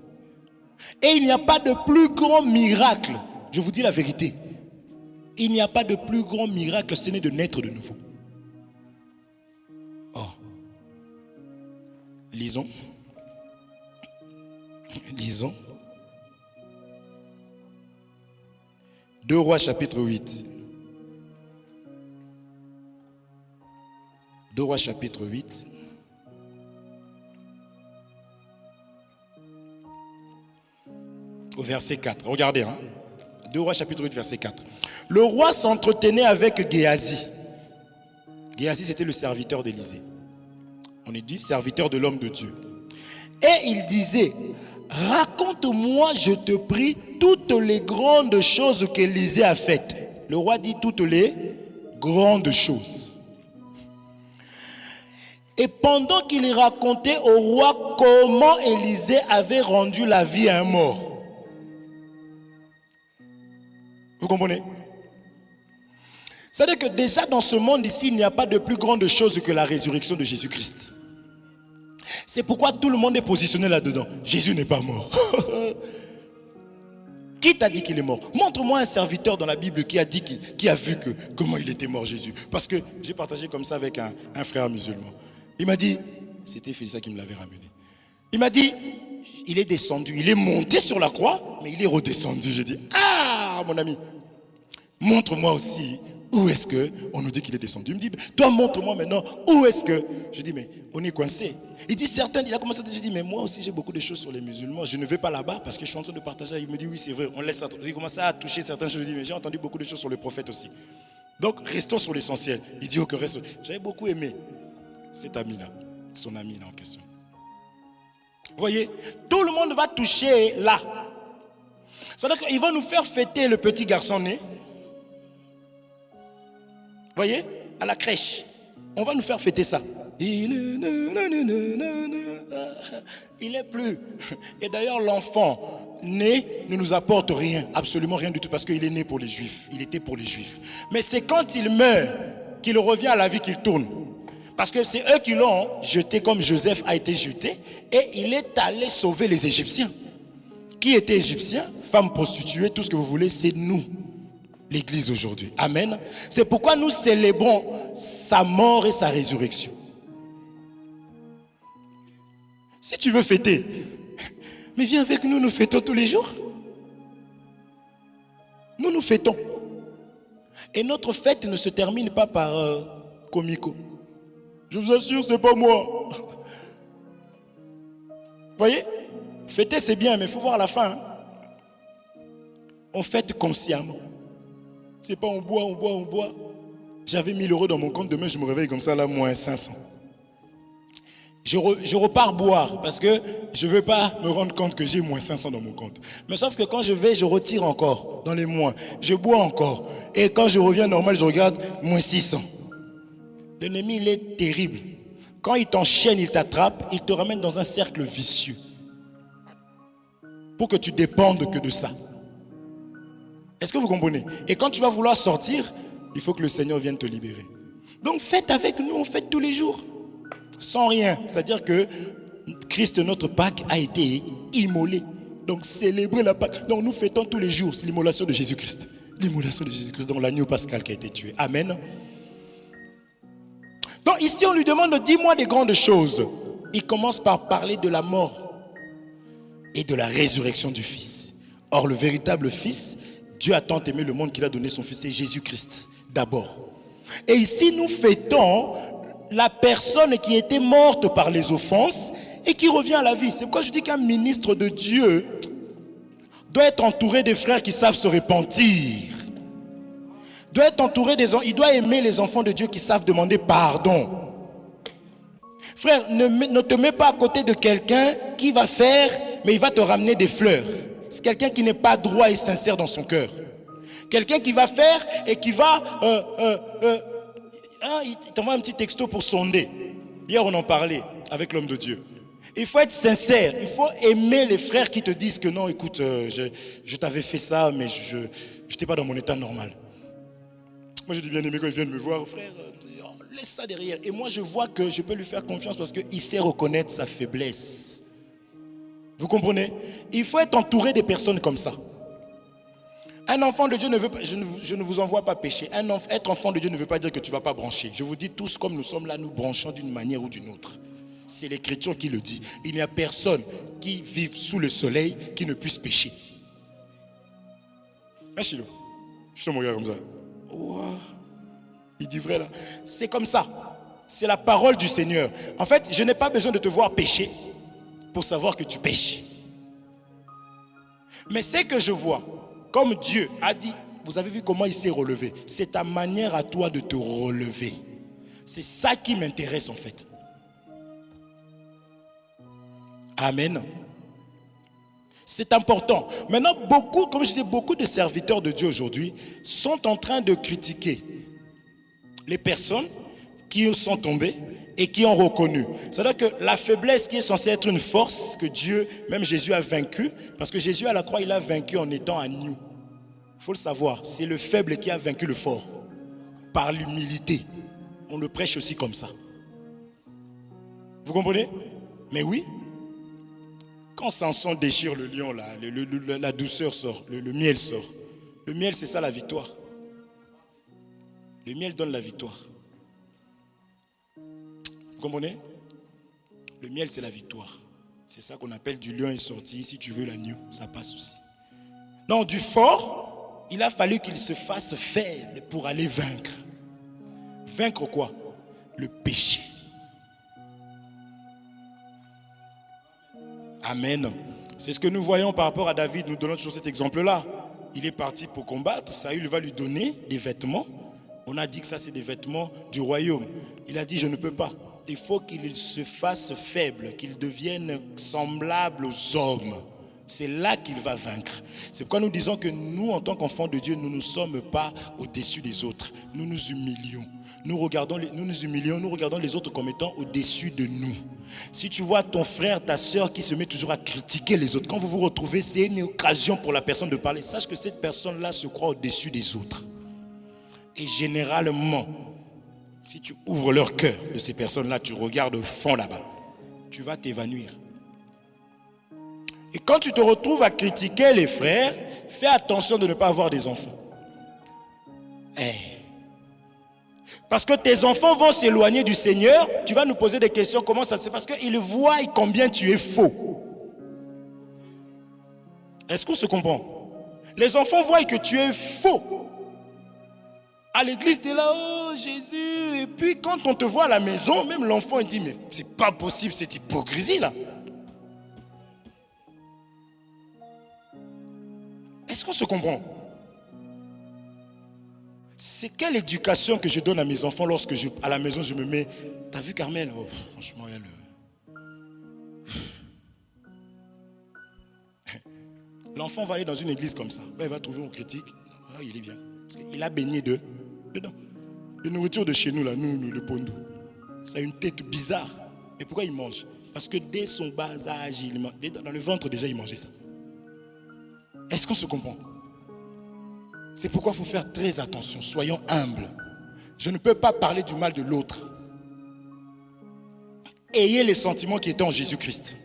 Et il n'y a pas de plus grand miracle. Je vous dis la vérité. Il n'y a pas de plus grand miracle, ce n'est de naître de nouveau. Oh. Lisons. Lisons. 2 Rois chapitre 8. 2 Rois chapitre 8. Au verset 4. Regardez, hein. 2 Rois chapitre 8, verset 4. Le roi s'entretenait avec Géasi. Géasi, c'était le serviteur d'Élisée. On est dit serviteur de l'homme de Dieu. Et il disait, raconte-moi, je te prie, toutes les grandes choses qu'Élisée a faites. Le roi dit toutes les grandes choses. Et pendant qu'il racontait au roi comment Élisée avait rendu la vie à un mort. Vous comprenez? C'est-à-dire que déjà dans ce monde ici, il n'y a pas de plus grande chose que la résurrection de Jésus-Christ. C'est pourquoi tout le monde est positionné là-dedans. Jésus n'est pas mort. Qui t'a dit qu'il est mort? Montre-moi un serviteur dans la Bible qui a dit qui a vu comment il était mort Jésus. Parce que j'ai partagé comme ça avec un frère musulman. Il m'a dit, c'était Félissa qui me l'avait ramené. Il m'a dit, il est descendu, il est monté sur la croix, mais il est redescendu. J'ai dit, ah mon ami, montre-moi aussi où est-ce qu'on nous dit qu'il est descendu. Il me dit, toi montre-moi maintenant où est-ce que... Je dis, mais on est coincé. Il dit, certains, il a commencé à dire, je dis, mais moi aussi j'ai beaucoup de choses sur les musulmans, je ne vais pas là-bas parce que je suis en train de partager. Il me dit, oui c'est vrai, on laisse ça. Il commence à toucher certaines choses. Je dis, mais j'ai entendu beaucoup de choses sur le prophète aussi. Donc restons sur l'essentiel. Il dit, ok, reste. J'avais beaucoup aimé cet ami-là, son ami là en question. Vous voyez, tout le monde va toucher là. C'est-à-dire qu'ils vont nous faire fêter le petit garçon né. Vous voyez, à la crèche. On va nous faire fêter ça. Il est plus. Et d'ailleurs, l'enfant né ne nous apporte rien, absolument rien du tout, parce qu'il est né pour les Juifs. Il était pour les Juifs. Mais c'est quand il meurt qu'il revient à la vie qu'il tourne. Parce que c'est eux qui l'ont jeté comme Joseph a été jeté. Et il est allé sauver les Égyptiens. Qui était égyptien? Femmes prostituées, tout ce que vous voulez, c'est nous. L'église aujourd'hui. Amen. C'est pourquoi nous célébrons sa mort et sa résurrection. Si tu veux fêter, mais viens avec nous, nous fêtons tous les jours. Nous fêtons. Et notre fête ne se termine pas par comico. Je vous assure, c'est pas moi. Vous voyez? Fêter c'est bien, mais il faut voir la fin. Hein? On fête consciemment. C'est pas on boit. J'avais 1000 € dans mon compte, demain je me réveille comme ça, là, moins 500. Je repars boire parce que je ne veux pas me rendre compte que j'ai moins 500 dans mon compte. Mais sauf que quand je vais, je retire encore dans les moins. Je bois encore. Et quand je reviens normal, je regarde moins 600. L'ennemi, il est terrible. Quand il t'enchaîne, il t'attrape, il te ramène dans un cercle vicieux. Pour que tu dépendes que de ça. Est-ce que vous comprenez? Et quand tu vas vouloir sortir, il faut que le Seigneur vienne te libérer. Donc faites avec nous, on fête tous les jours. Sans rien. C'est-à-dire que Christ, notre Pâque, a été immolé. Donc célébrer la Pâque. Donc nous fêtons tous les jours. C'est l'immolation de Jésus-Christ. L'immolation de Jésus-Christ, donc l'agneau pascal qui a été tué. Amen. Donc ici on lui demande, dis-moi des grandes choses. Il commence par parler de la mort et de la résurrection du Fils. Or le véritable Fils, Dieu a tant aimé le monde qu'il a donné son Fils, c'est Jésus-Christ d'abord. Et ici nous fêtons la personne qui était morte par les offenses et qui revient à la vie. C'est pourquoi je dis qu'un ministre de Dieu doit être entouré des frères qui savent se repentir. Doit être entouré il doit aimer les enfants de Dieu qui savent demander pardon. Frère, ne te mets pas à côté de quelqu'un qui va faire, mais il va te ramener des fleurs. C'est quelqu'un qui n'est pas droit et sincère dans son cœur. Quelqu'un qui va faire et qui va... il t'envoie un petit texto pour sonder. Hier, on en parlait avec l'homme de Dieu. Il faut être sincère. Il faut aimer les frères qui te disent que non, écoute, je t'avais fait ça, mais je n'étais pas dans mon état normal. Moi, j'ai dit bien aimé quand ils viennent me voir, frère, laisse ça derrière. Et moi, je vois que je peux lui faire confiance parce qu'il sait reconnaître sa faiblesse. Vous comprenez? Il faut être entouré des personnes comme ça. Un enfant de Dieu ne veut pas, je ne vous envoie pas pécher. Être enfant de Dieu ne veut pas dire que tu ne vas pas brancher. Je vous dis tous, comme nous sommes là, nous branchons d'une manière ou d'une autre. C'est l'Écriture qui le dit. Il n'y a personne qui vive sous le soleil qui ne puisse pécher. Hein, Chilo? Je te regarde comme ça. Wow. Il dit vrai là. C'est comme ça. C'est la parole du Seigneur. En fait, je n'ai pas besoin de te voir pécher pour savoir que tu pêches. Mais c'est que je vois, comme Dieu a dit, vous avez vu comment il s'est relevé. C'est ta manière à toi de te relever. C'est ça qui m'intéresse en fait. Amen. C'est important. Maintenant, comme je disais, beaucoup de serviteurs de Dieu aujourd'hui sont en train de critiquer les personnes qui sont tombées et qui ont reconnu. C'est-à-dire que la faiblesse qui est censée être une force que Dieu, même Jésus a vaincu, parce que Jésus à la croix, il a vaincu en étant à nu. Il faut le savoir, c'est le faible qui a vaincu le fort. Par l'humilité. On le prêche aussi comme ça. Vous comprenez? Mais oui. Quand Samson déchire le lion, là, la douceur sort, le miel sort. Le miel, c'est ça la victoire. Le miel donne la victoire. Vous comprenez? Le miel, c'est la victoire. C'est ça qu'on appelle du lion est sorti. Si tu veux l'agneau, ça passe aussi. Non, du fort, il a fallu qu'il se fasse faible pour aller vaincre. Vaincre quoi? Le péché. Amen. C'est ce que nous voyons par rapport à David. Nous donnons toujours cet exemple-là. Il est parti pour combattre. Saül va lui donner des vêtements. On a dit que ça, c'est des vêtements du royaume. Il a dit, je ne peux pas. Il faut qu'il se fasse faible, qu'il devienne semblable aux hommes. C'est là qu'il va vaincre. C'est pourquoi nous disons que nous, en tant qu'enfants de Dieu, nous ne sommes pas au-dessus des autres. Nous nous humilions. Nous nous humilions, nous regardons les autres comme étant au-dessus de nous. Si tu vois ton frère, ta soeur qui se met toujours à critiquer les autres, quand vous vous retrouvez, c'est une occasion pour la personne de parler. Sache que cette personne-là se croit au-dessus des autres. Et généralement, si tu ouvres leur cœur de ces personnes-là, tu regardes au fond là-bas, tu vas t'évanouir. Et quand tu te retrouves à critiquer les frères, fais attention de ne pas avoir des enfants. Parce que tes enfants vont s'éloigner du Seigneur, tu vas nous poser des questions, comment ça se fait? Parce qu'ils voient combien tu es faux. Est-ce qu'on se comprend? Les enfants voient que tu es faux. À l'église, tu es là, oh Jésus. Et puis quand on te voit à la maison, même l'enfant il dit, mais c'est pas possible cette hypocrisie là. Est-ce qu'on se comprend? C'est quelle éducation que je donne à mes enfants lorsque à la maison je me mets. T'as vu Carmel? Oh, franchement, elle. L'enfant va aller dans une église comme ça. Il va trouver une critique. Oh, il est bien. Parce qu'il a baigné dedans. La nourriture de chez nous, là, nous le pondou. Ça a une tête bizarre. Mais pourquoi il mange? Parce que dès son bas âge, dans le ventre déjà, il mangeait ça. Est-ce qu'on se comprend? C'est pourquoi il faut faire très attention. Soyons humbles. Je ne peux pas parler du mal de l'autre. Ayez les sentiments qui étaient en Jésus-Christ.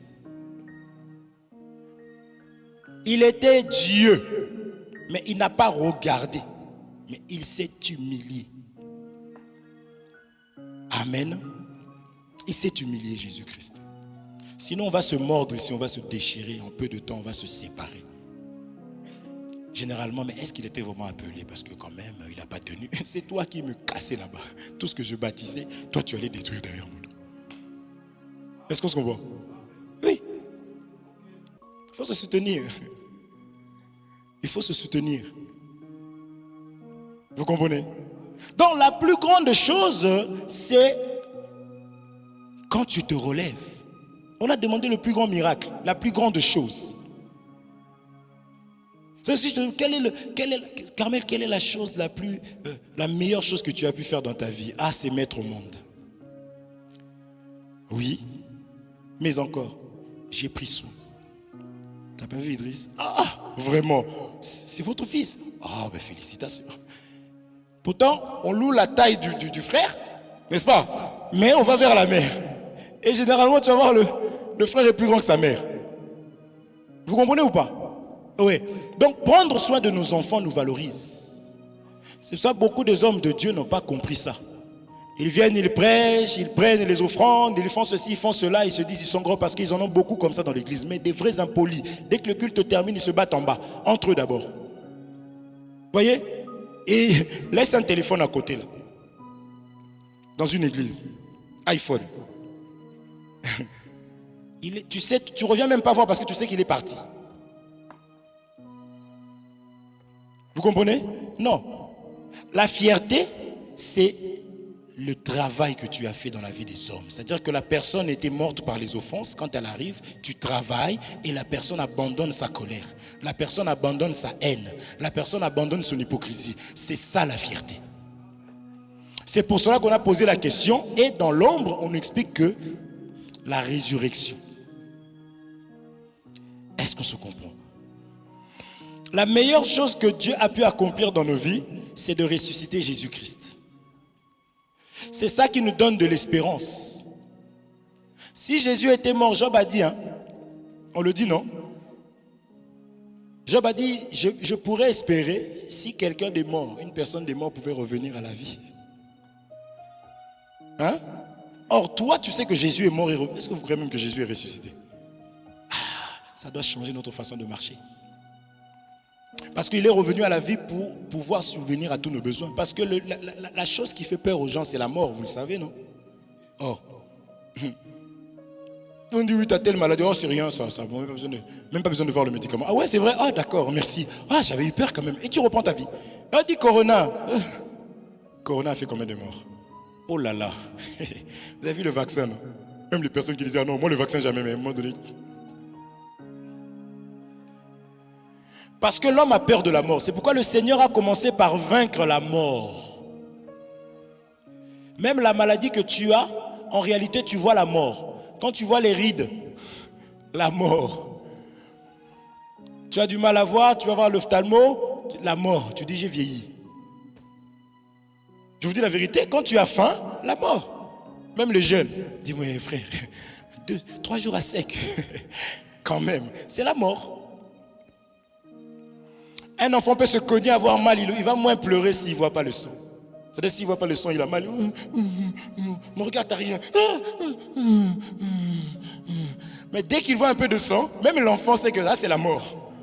Il était Dieu, mais il n'a pas regardé. Mais il s'est humilié. Amen. Il s'est humilié, Jésus-Christ. Sinon, on va se mordre ici, on va se déchirer. En peu de temps, on va se séparer. Généralement, mais est-ce qu'il était vraiment appelé? Parce que quand même, il n'a pas tenu. C'est toi qui me cassais là-bas. Tout ce que je bâtissais, toi, tu allais détruire derrière moi. Est-ce qu'on se comprend? Oui. Il faut se soutenir. Il faut se soutenir. Vous comprenez? Donc, la plus grande chose, c'est quand tu te relèves. On a demandé le plus grand miracle, la plus grande chose. Carmel, quelle est la chose la meilleure chose que tu as pu faire dans ta vie? Ah, c'est mettre au monde. Oui, mais encore, j'ai pris soin. T'as pas vu Idriss? Ah, vraiment, c'est votre fils. Ah, ben félicitations. Pourtant, on loue la taille du frère, n'est-ce pas? Mais on va vers la mère. Et généralement, tu vas voir le frère est plus grand que sa mère. Vous comprenez ou pas? Oui. Donc, prendre soin de nos enfants nous valorise. C'est ça, beaucoup des hommes de Dieu n'ont pas compris ça. Ils viennent, ils prêchent, ils prennent les offrandes, ils font ceci, ils font cela, ils se disent ils sont grands parce qu'ils en ont beaucoup comme ça dans l'église. Mais des vrais impolis, dès que le culte termine, ils se battent en bas, entre eux d'abord. Vous voyez? Et laisse un téléphone à côté là. Dans une église. iPhone. Tu sais, tu reviens même pas voir parce que tu sais qu'il est parti. Vous comprenez? Non. La fierté, c'est le travail que tu as fait dans la vie des hommes. C'est-à-dire que la personne était morte par les offenses. Quand elle arrive, tu travailles et la personne abandonne sa colère. La personne abandonne sa haine. La personne abandonne son hypocrisie. C'est ça la fierté. C'est pour cela qu'on a posé la question. Et dans l'ombre, on explique que la résurrection. Est-ce qu'on se comprend? La meilleure chose que Dieu a pu accomplir dans nos vies, c'est de ressusciter Jésus-Christ. C'est ça qui nous donne de l'espérance. Si Jésus était mort, Job a dit, on le dit non? Job a dit, je pourrais espérer si quelqu'un de mort, une personne de mort pouvait revenir à la vie. Or, toi, tu sais que Jésus est mort et revenu. Est-ce que vous croyez même que Jésus est ressuscité? Ça doit changer notre façon de marcher. Parce qu'il est revenu à la vie pour pouvoir subvenir à tous nos besoins. Parce que la chose qui fait peur aux gens, c'est la mort, vous le savez, non? Oh. On dit, oui, tu as telle maladie. Oh, c'est rien, ça. Même pas besoin de voir le médicament. Ah ouais, c'est vrai. Ah, d'accord, merci. Ah, j'avais eu peur quand même. Et tu reprends ta vie. Ah, dit Corona. Corona a fait combien de morts? Oh là là. Vous avez vu le vaccin, non? Même les personnes qui disaient, ah non, moi le vaccin jamais, mais à un moment donné. Parce que l'homme a peur de la mort. C'est pourquoi le Seigneur a commencé par vaincre la mort. Même la maladie que tu as, en réalité, tu vois la mort. Quand tu vois les rides, la mort. Tu as du mal à voir, tu vas voir l'ophtalmo, la mort. Tu dis, j'ai vieilli. Je vous dis la vérité, quand tu as faim, la mort. Même les jeunes, dis-moi frère, 3 jours à sec, quand même, c'est la mort. Un enfant peut se cogner, avoir mal, il va moins pleurer s'il ne voit pas le sang. C'est-à-dire s'il ne voit pas le sang, il a mal. Mon regard, t'as rien. Mais dès qu'il voit un peu de sang, même l'enfant sait que là, c'est la mort.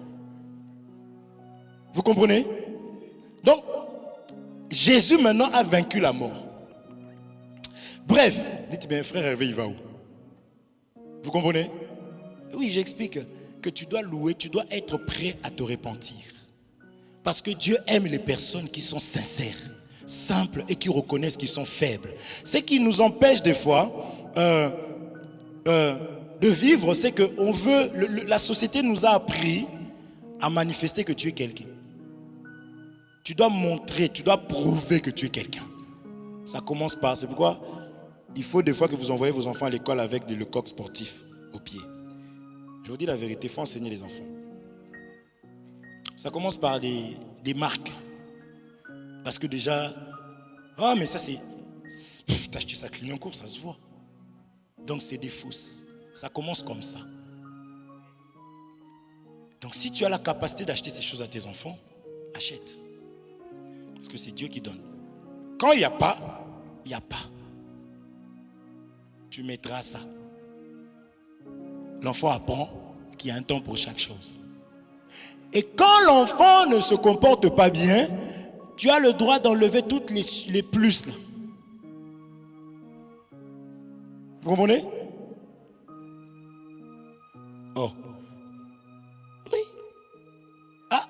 Vous comprenez? Donc, Jésus maintenant a vaincu la mort. Bref, dites bien, frère Hervé, il va où? Vous comprenez? Oui, j'explique que tu dois louer, tu dois être prêt à te repentir. Parce que Dieu aime les personnes qui sont sincères, simples et qui reconnaissent qu'ils sont faibles. Ce qui nous empêche des fois de vivre, c'est que la société nous a appris à manifester que tu es quelqu'un. Tu dois montrer, tu dois prouver que tu es quelqu'un. Ça commence par, c'est pourquoi il faut des fois que vous envoyez vos enfants à l'école avec le coq sportif au pied. Je vous dis la vérité, il faut enseigner les enfants. Ça commence par des marques. Parce que déjà, ah mais ça c'est, t'as acheté ça Clignancourt, ça se voit. Donc c'est des fausses. Ça commence comme ça. Donc si tu as la capacité d'acheter ces choses à tes enfants, achète. Parce que c'est Dieu qui donne. Quand il n'y a pas, il n'y a pas. Tu mettras ça. L'enfant apprend qu'il y a un temps pour chaque chose. Et quand l'enfant ne se comporte pas bien, tu as le droit d'enlever toutes les plus là. Vous comprenez? Oh. Oui. Ah,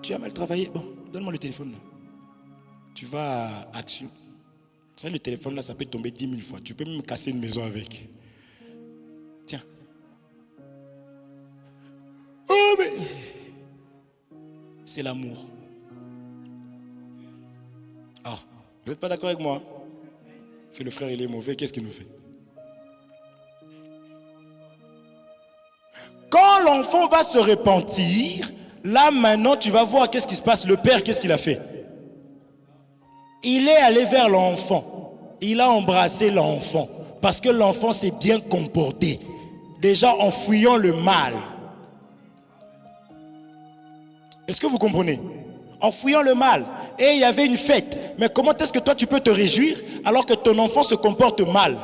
tu as mal travaillé. Bon, donne-moi le téléphone là. Tu vas à Action. Vous savez, le téléphone là, ça peut tomber 10 000 fois. Tu peux même casser une maison avec. Tiens. Oh, mais c'est l'amour. Ah, vous n'êtes pas d'accord avec moi? Fait le frère, il est mauvais, qu'est-ce qu'il nous fait? Quand l'enfant va se repentir, là maintenant tu vas voir qu'est-ce qui se passe. Le père, qu'est-ce qu'il a fait? Il est allé vers l'enfant. Il a embrassé l'enfant. Parce que l'enfant s'est bien comporté. Déjà en fuyant le mal. Est-ce que vous comprenez? En fuyant le mal. Et il y avait une fête. Mais comment est-ce que toi tu peux te réjouir alors que ton enfant se comporte mal?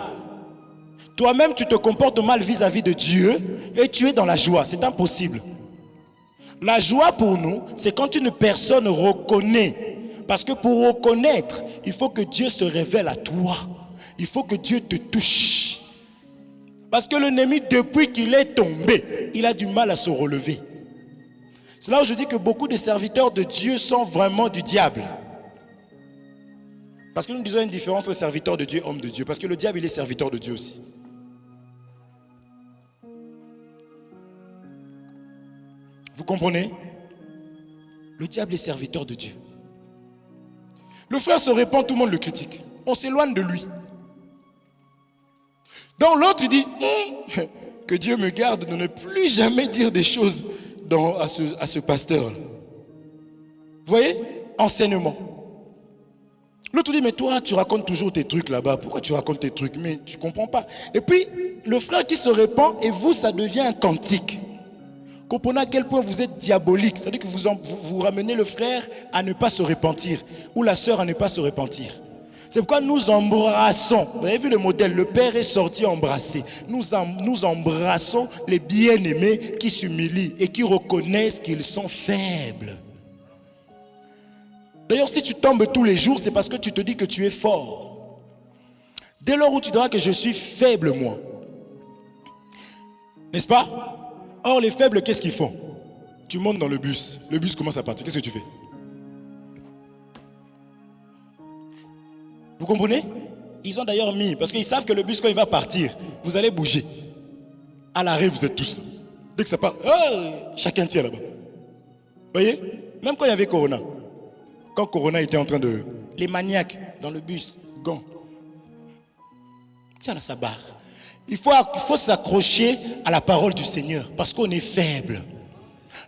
Toi-même tu te comportes mal vis-à-vis de Dieu et tu es dans la joie. C'est impossible. La joie pour nous, c'est quand une personne reconnaît. Parce que pour reconnaître, il faut que Dieu se révèle à toi. Il faut que Dieu te touche. Parce que l'ennemi, depuis qu'il est tombé, il a du mal à se relever. C'est là où je dis que beaucoup de serviteurs de Dieu sont vraiment du diable. Parce que nous disons une différence entre serviteur de Dieu et homme de Dieu. Parce que le diable, il est serviteur de Dieu aussi. Vous comprenez? Le diable est serviteur de Dieu. Le frère se répand, tout le monde le critique. On s'éloigne de lui. Donc l'autre, il dit, que Dieu me garde de ne plus jamais dire des choses à ce pasteur. Vous voyez? Enseignement. L'autre dit, mais toi, tu racontes toujours tes trucs là-bas. Pourquoi tu racontes tes trucs? Mais tu ne comprends pas. Et puis, le frère qui se répand, et vous, ça devient un cantique. Comprenez à quel point vous êtes diabolique. C'est-à-dire que vous ramenez le frère à ne pas se repentir, ou la sœur à ne pas se repentir. C'est pourquoi nous embrassons. Vous avez vu le modèle, le père est sorti embrasser. Nous embrassons les bien-aimés qui s'humilient et qui reconnaissent qu'ils sont faibles. D'ailleurs, si tu tombes tous les jours, c'est parce que tu te dis que tu es fort. Dès lors où tu diras que je suis faible, moi. N'est-ce pas? Or, les faibles, qu'est-ce qu'ils font? Tu montes dans le bus commence à partir. Qu'est-ce que tu fais? Vous comprenez? Ils ont d'ailleurs mis, parce qu'ils savent que le bus, quand il va partir, vous allez bouger. À l'arrêt, vous êtes tous là. Dès que ça part, chacun tient là-bas. Vous voyez? Même quand il y avait Corona. Quand Corona était en train de... Les maniaques dans le bus, gants. Tiens là, sa barre. Il faut s'accrocher à la parole du Seigneur parce qu'on est faible.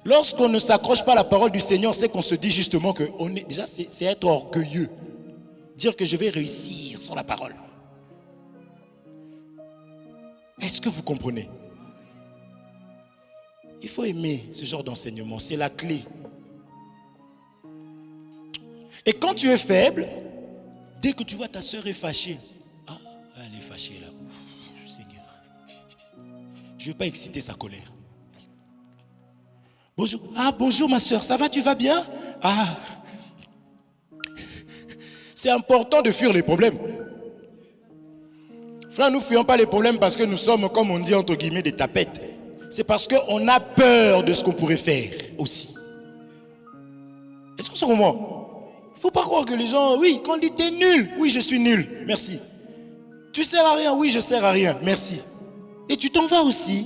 Lorsqu'on ne s'accroche pas à la parole du Seigneur, c'est qu'on se dit justement que déjà c'est être orgueilleux. Dire que je vais réussir sur la parole. Est-ce que vous comprenez? Il faut aimer ce genre d'enseignement, c'est la clé. Et quand tu es faible, dès que tu vois ta soeur est fâchée, elle est fâchée là. Ouf, Seigneur. Je ne veux pas exciter sa colère. Bonjour. Bonjour ma soeur, ça va, tu vas bien? C'est important de fuir les problèmes. Frère, nous ne fuyons pas les problèmes parce que nous sommes, comme on dit entre guillemets, des tapettes. C'est parce qu'on a peur de ce qu'on pourrait faire aussi. Est-ce qu'on se comprend? Il ne faut pas croire que les gens, oui, quand on dit t'es nul, oui je suis nul, merci. Tu sers à rien, oui je sers à rien, merci. Et tu t'en vas aussi.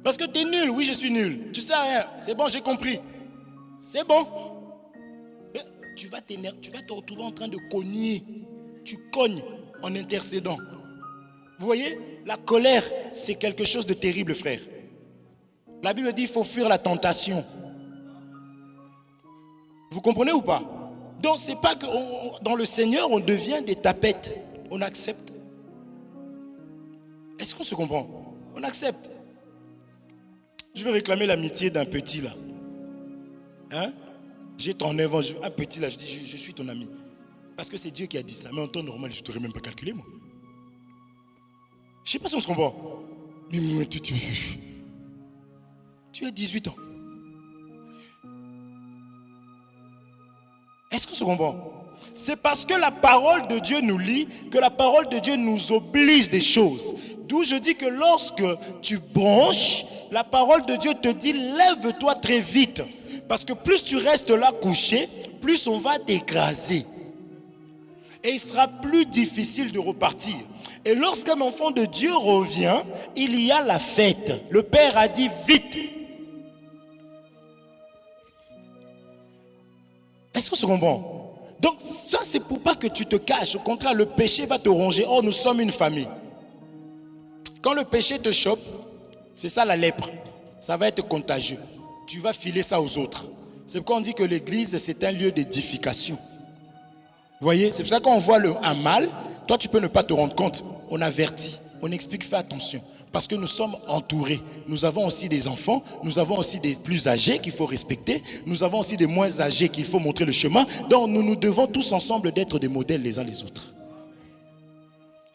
Parce que t'es nul, oui je suis nul. Tu sers à rien, c'est bon, j'ai compris. C'est bon. Tu vas te retrouver en train de cogner. Tu cognes en intercédant. Vous voyez, la colère, c'est quelque chose de terrible, frère. La Bible dit qu'il faut fuir la tentation. Vous comprenez ou pas? Donc, c'est pas que dans le Seigneur, on devient des tapettes. On accepte. Est-ce qu'on se comprend? On accepte. Je vais réclamer l'amitié d'un petit là. Hein? J'ai 39 ans, un petit là, je dis, je suis ton ami. Parce que c'est Dieu qui a dit ça. Mais en temps normal, je ne t'aurais même pas calculé, moi. Je ne sais pas si on se comprend. Mais tu as 18 ans. Est-ce qu'on se comprend? C'est parce que la parole de Dieu nous lit, que la parole de Dieu nous oblige des choses. D'où je dis que lorsque tu bronches, la parole de Dieu te dit, lève-toi très vite. Parce que plus tu restes là couché, plus on va t'écraser. Et il sera plus difficile de repartir. Et lorsqu'un enfant de Dieu revient, il y a la fête. Le Père a dit vite. Est-ce qu'on se comprend? Donc ça, c'est pour pas que tu te caches. Au contraire, le péché va te ronger. Or, nous sommes une famille. Quand le péché te chope, c'est ça la lèpre. Ça va être contagieux. Tu vas filer ça aux autres. C'est pourquoi on dit que l'église, c'est un lieu d'édification. Vous voyez, c'est pour ça qu'on voit un mal, toi tu peux ne pas te rendre compte. On avertit, on explique, fais attention. Parce que nous sommes entourés. Nous avons aussi des enfants, nous avons aussi des plus âgés qu'il faut respecter. Nous avons aussi des moins âgés qu'il faut montrer le chemin. Donc nous devons tous ensemble d'être des modèles les uns les autres.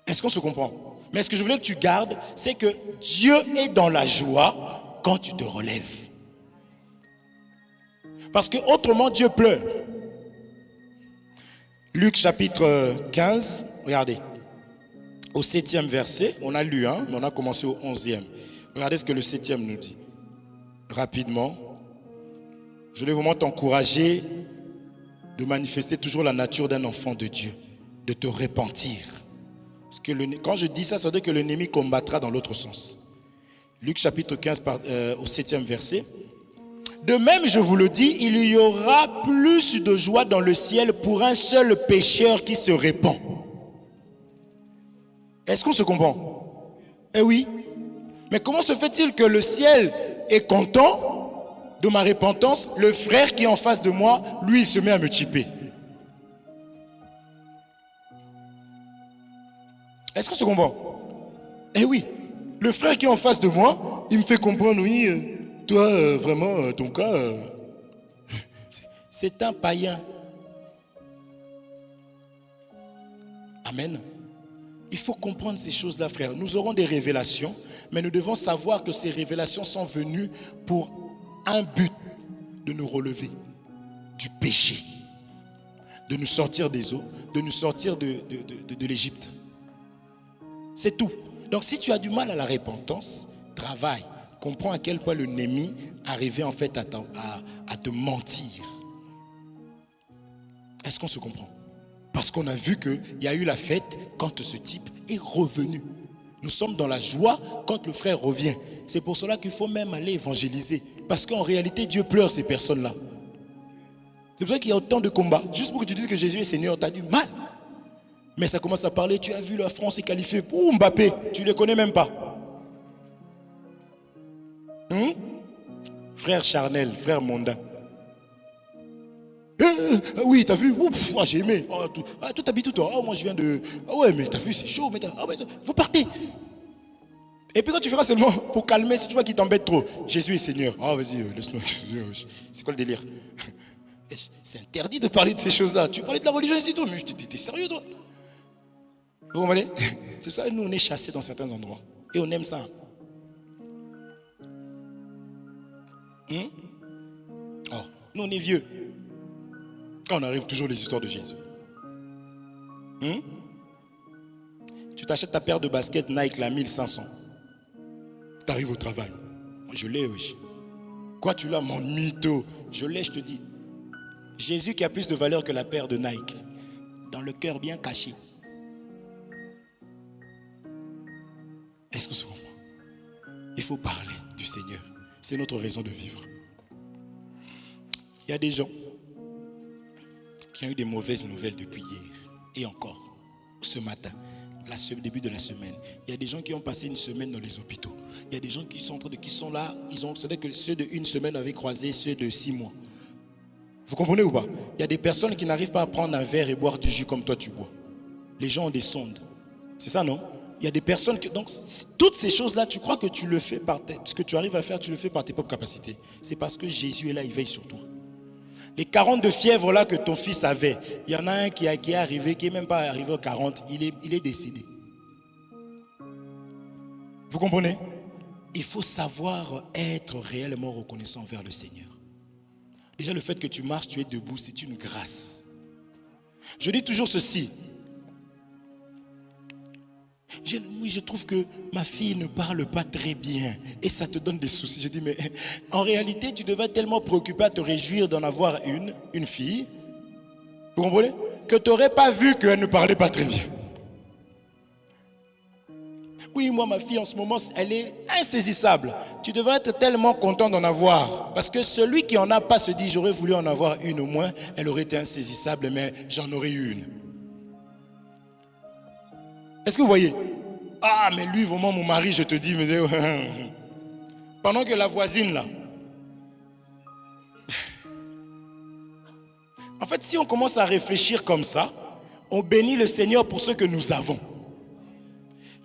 Est-ce qu'on se comprend? Mais ce que je voulais que tu gardes, c'est que Dieu est dans la joie quand tu te relèves. Parce que autrement Dieu pleure. Luc chapitre 15, regardez. Au 7e verset, on a lu, mais on a commencé au 11e. Regardez ce que le 7e nous dit. Rapidement. Je vais vraiment t'encourager de manifester toujours la nature d'un enfant de Dieu, de te repentir. Parce que quand je dis ça, ça veut dire que l'ennemi combattra dans l'autre sens. Luc chapitre 15 au 7e verset. De même, je vous le dis, il y aura plus de joie dans le ciel pour un seul pécheur qui se répand. Est-ce qu'on se comprend? Eh oui. Mais comment se fait-il que le ciel est content de ma repentance? Le frère qui est en face de moi, lui, il se met à me chipper. Est-ce qu'on se comprend? Eh oui. Le frère qui est en face de moi, il me fait comprendre, oui, toi, vraiment, ton cas, c'est un païen. Amen. Il faut comprendre ces choses-là, frère. Nous aurons des révélations, mais nous devons savoir que ces révélations sont venues pour un but, de nous relever du péché, de nous sortir des eaux, de nous sortir de l'Égypte. C'est tout. Donc si tu as du mal à la repentance, travaille. Comprends à quel point l'ennemi arrivait en fait à te mentir. Est-ce qu'on se comprend? Parce qu'on a vu qu'il y a eu la fête quand ce type est revenu. Nous sommes dans la joie quand le frère revient. C'est pour cela qu'il faut même aller évangéliser. Parce qu'en réalité, Dieu pleure ces personnes-là. C'est pour ça qu'il y a autant de combats. Juste pour que tu dises que Jésus est Seigneur, tu as du mal. Mais ça commence à parler, tu as vu la France est qualifiée pour Mbappé, tu ne les connais même pas. Frère charnel, frère mondain. Oui, t'as vu, j'ai aimé. Toi, t'habites où toi? Moi, je viens de... ouais, mais t'as vu, c'est chaud. Mais vous partez. Et puis quand tu feras seulement pour calmer, si tu vois qu'il t'embête trop, Jésus est Seigneur. Vas-y, laisse-moi. C'est quoi le délire? C'est interdit de parler de ces choses-là. Tu parlais de la religion ici, toi. Mais t'es sérieux, toi? Vous comprenez? C'est ça, nous, on est chassés dans certains endroits. Et on aime ça. Nous, on est vieux. Quand on arrive toujours les histoires de Jésus. Tu t'achètes ta paire de baskets Nike, la 1500. Tu arrives au travail. Moi, je l'ai, oui. Quoi, tu l'as, mon mytho? Je l'ai, je te dis. Jésus qui a plus de valeur que la paire de Nike. Dans le cœur bien caché. Est-ce que c'est bon? Il faut parler du Seigneur. C'est notre raison de vivre. Il y a des gens qui ont eu des mauvaises nouvelles depuis hier. Et encore, ce matin, début de la semaine. Il y a des gens qui ont passé une semaine dans les hôpitaux. Il y a des gens qui sont là. C'est-à-dire que ceux de une semaine avaient croisé ceux de 6 mois. Vous comprenez ou pas? Il y a des personnes qui n'arrivent pas à prendre un verre et boire du jus comme toi tu bois. Les gens ont des sondes. C'est ça, non? Il y a des personnes que... Donc, toutes ces choses-là, tu crois que tu le fais par tête. Ce que tu arrives à faire, tu le fais par tes propres capacités. C'est parce que Jésus est là, il veille sur toi. Les 40 de fièvre là que ton fils avait, il y en a un qui est arrivé, qui n'est même pas arrivé aux 40, il est décédé. Vous comprenez? Il faut savoir être réellement reconnaissant envers le Seigneur. Déjà, le fait que tu marches, tu es debout, c'est une grâce. Je dis toujours ceci. Je trouve que ma fille ne parle pas très bien et ça te donne des soucis. Je dis, mais en réalité, tu devais tellement préoccupé à te réjouir d'en avoir une fille, vous comprenez, que tu n'aurais pas vu qu'elle ne parlait pas très bien. Oui, moi, ma fille, en ce moment, elle est insaisissable. Tu devrais être tellement content d'en avoir. Parce que celui qui n'en a pas se dit, j'aurais voulu en avoir une au moins, elle aurait été insaisissable, mais j'en aurais eu une. Est-ce que vous voyez? Ah, mais lui, vraiment, mon mari, je te dis, mais... pendant que la voisine, là... En fait, si on commence à réfléchir comme ça, on bénit le Seigneur pour ce que nous avons.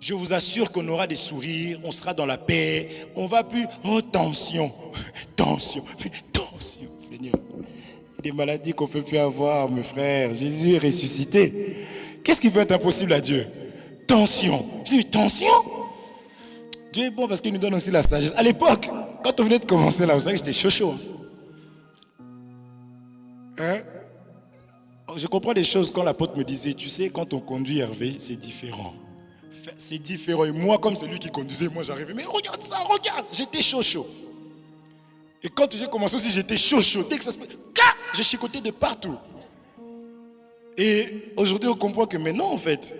Je vous assure qu'on aura des sourires, on sera dans la paix, on ne va plus... Oh, tension, tension, tension, Seigneur. Il y a des maladies qu'on ne peut plus avoir, mes frères. Jésus est ressuscité. Qu'est-ce qui peut être impossible à Dieu? Tension. Je dis, tension? Dieu est bon parce qu'il nous donne aussi la sagesse. À l'époque, quand on venait de commencer là, vous savez que j'étais chaud. Je comprends des choses quand l'apôtre me disait, tu sais, quand on conduit Hervé, c'est différent. C'est différent. Et moi, comme celui qui conduisait, moi j'arrivais, mais regarde ça, regarde. J'étais chaud. Et quand j'ai commencé aussi, j'étais chaud. Dès que ça se passe, je chicotais de partout. Et aujourd'hui, on comprend que mais non, en fait.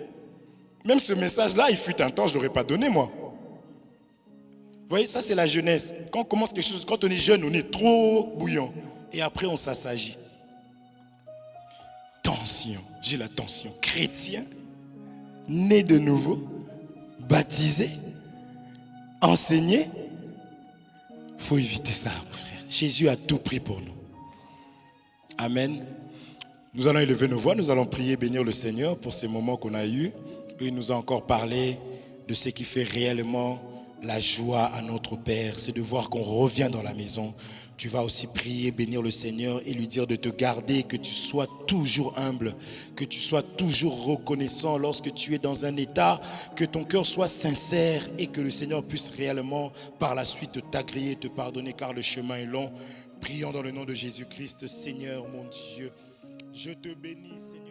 Même ce message-là, il fut un temps, je ne l'aurais pas donné, moi. Vous voyez, ça c'est la jeunesse. Quand on commence quelque chose, quand on est jeune, on est trop bouillant. Et après, on s'assagit. Tension, j'ai la tension. Chrétien, né de nouveau, baptisé, enseigné. Il faut éviter ça, mon frère. Jésus a tout pris pour nous. Amen. Nous allons élever nos voix, nous allons prier, bénir le Seigneur pour ces moments qu'on a eus. Il nous a encore parlé de ce qui fait réellement la joie à notre Père, c'est de voir qu'on revient dans la maison. Tu vas aussi prier, bénir le Seigneur et lui dire de te garder, que tu sois toujours humble, que tu sois toujours reconnaissant lorsque tu es dans un état, que ton cœur soit sincère et que le Seigneur puisse réellement par la suite t'agréer, te pardonner car le chemin est long. Prions dans le nom de Jésus-Christ. Seigneur mon Dieu, je te bénis, Seigneur.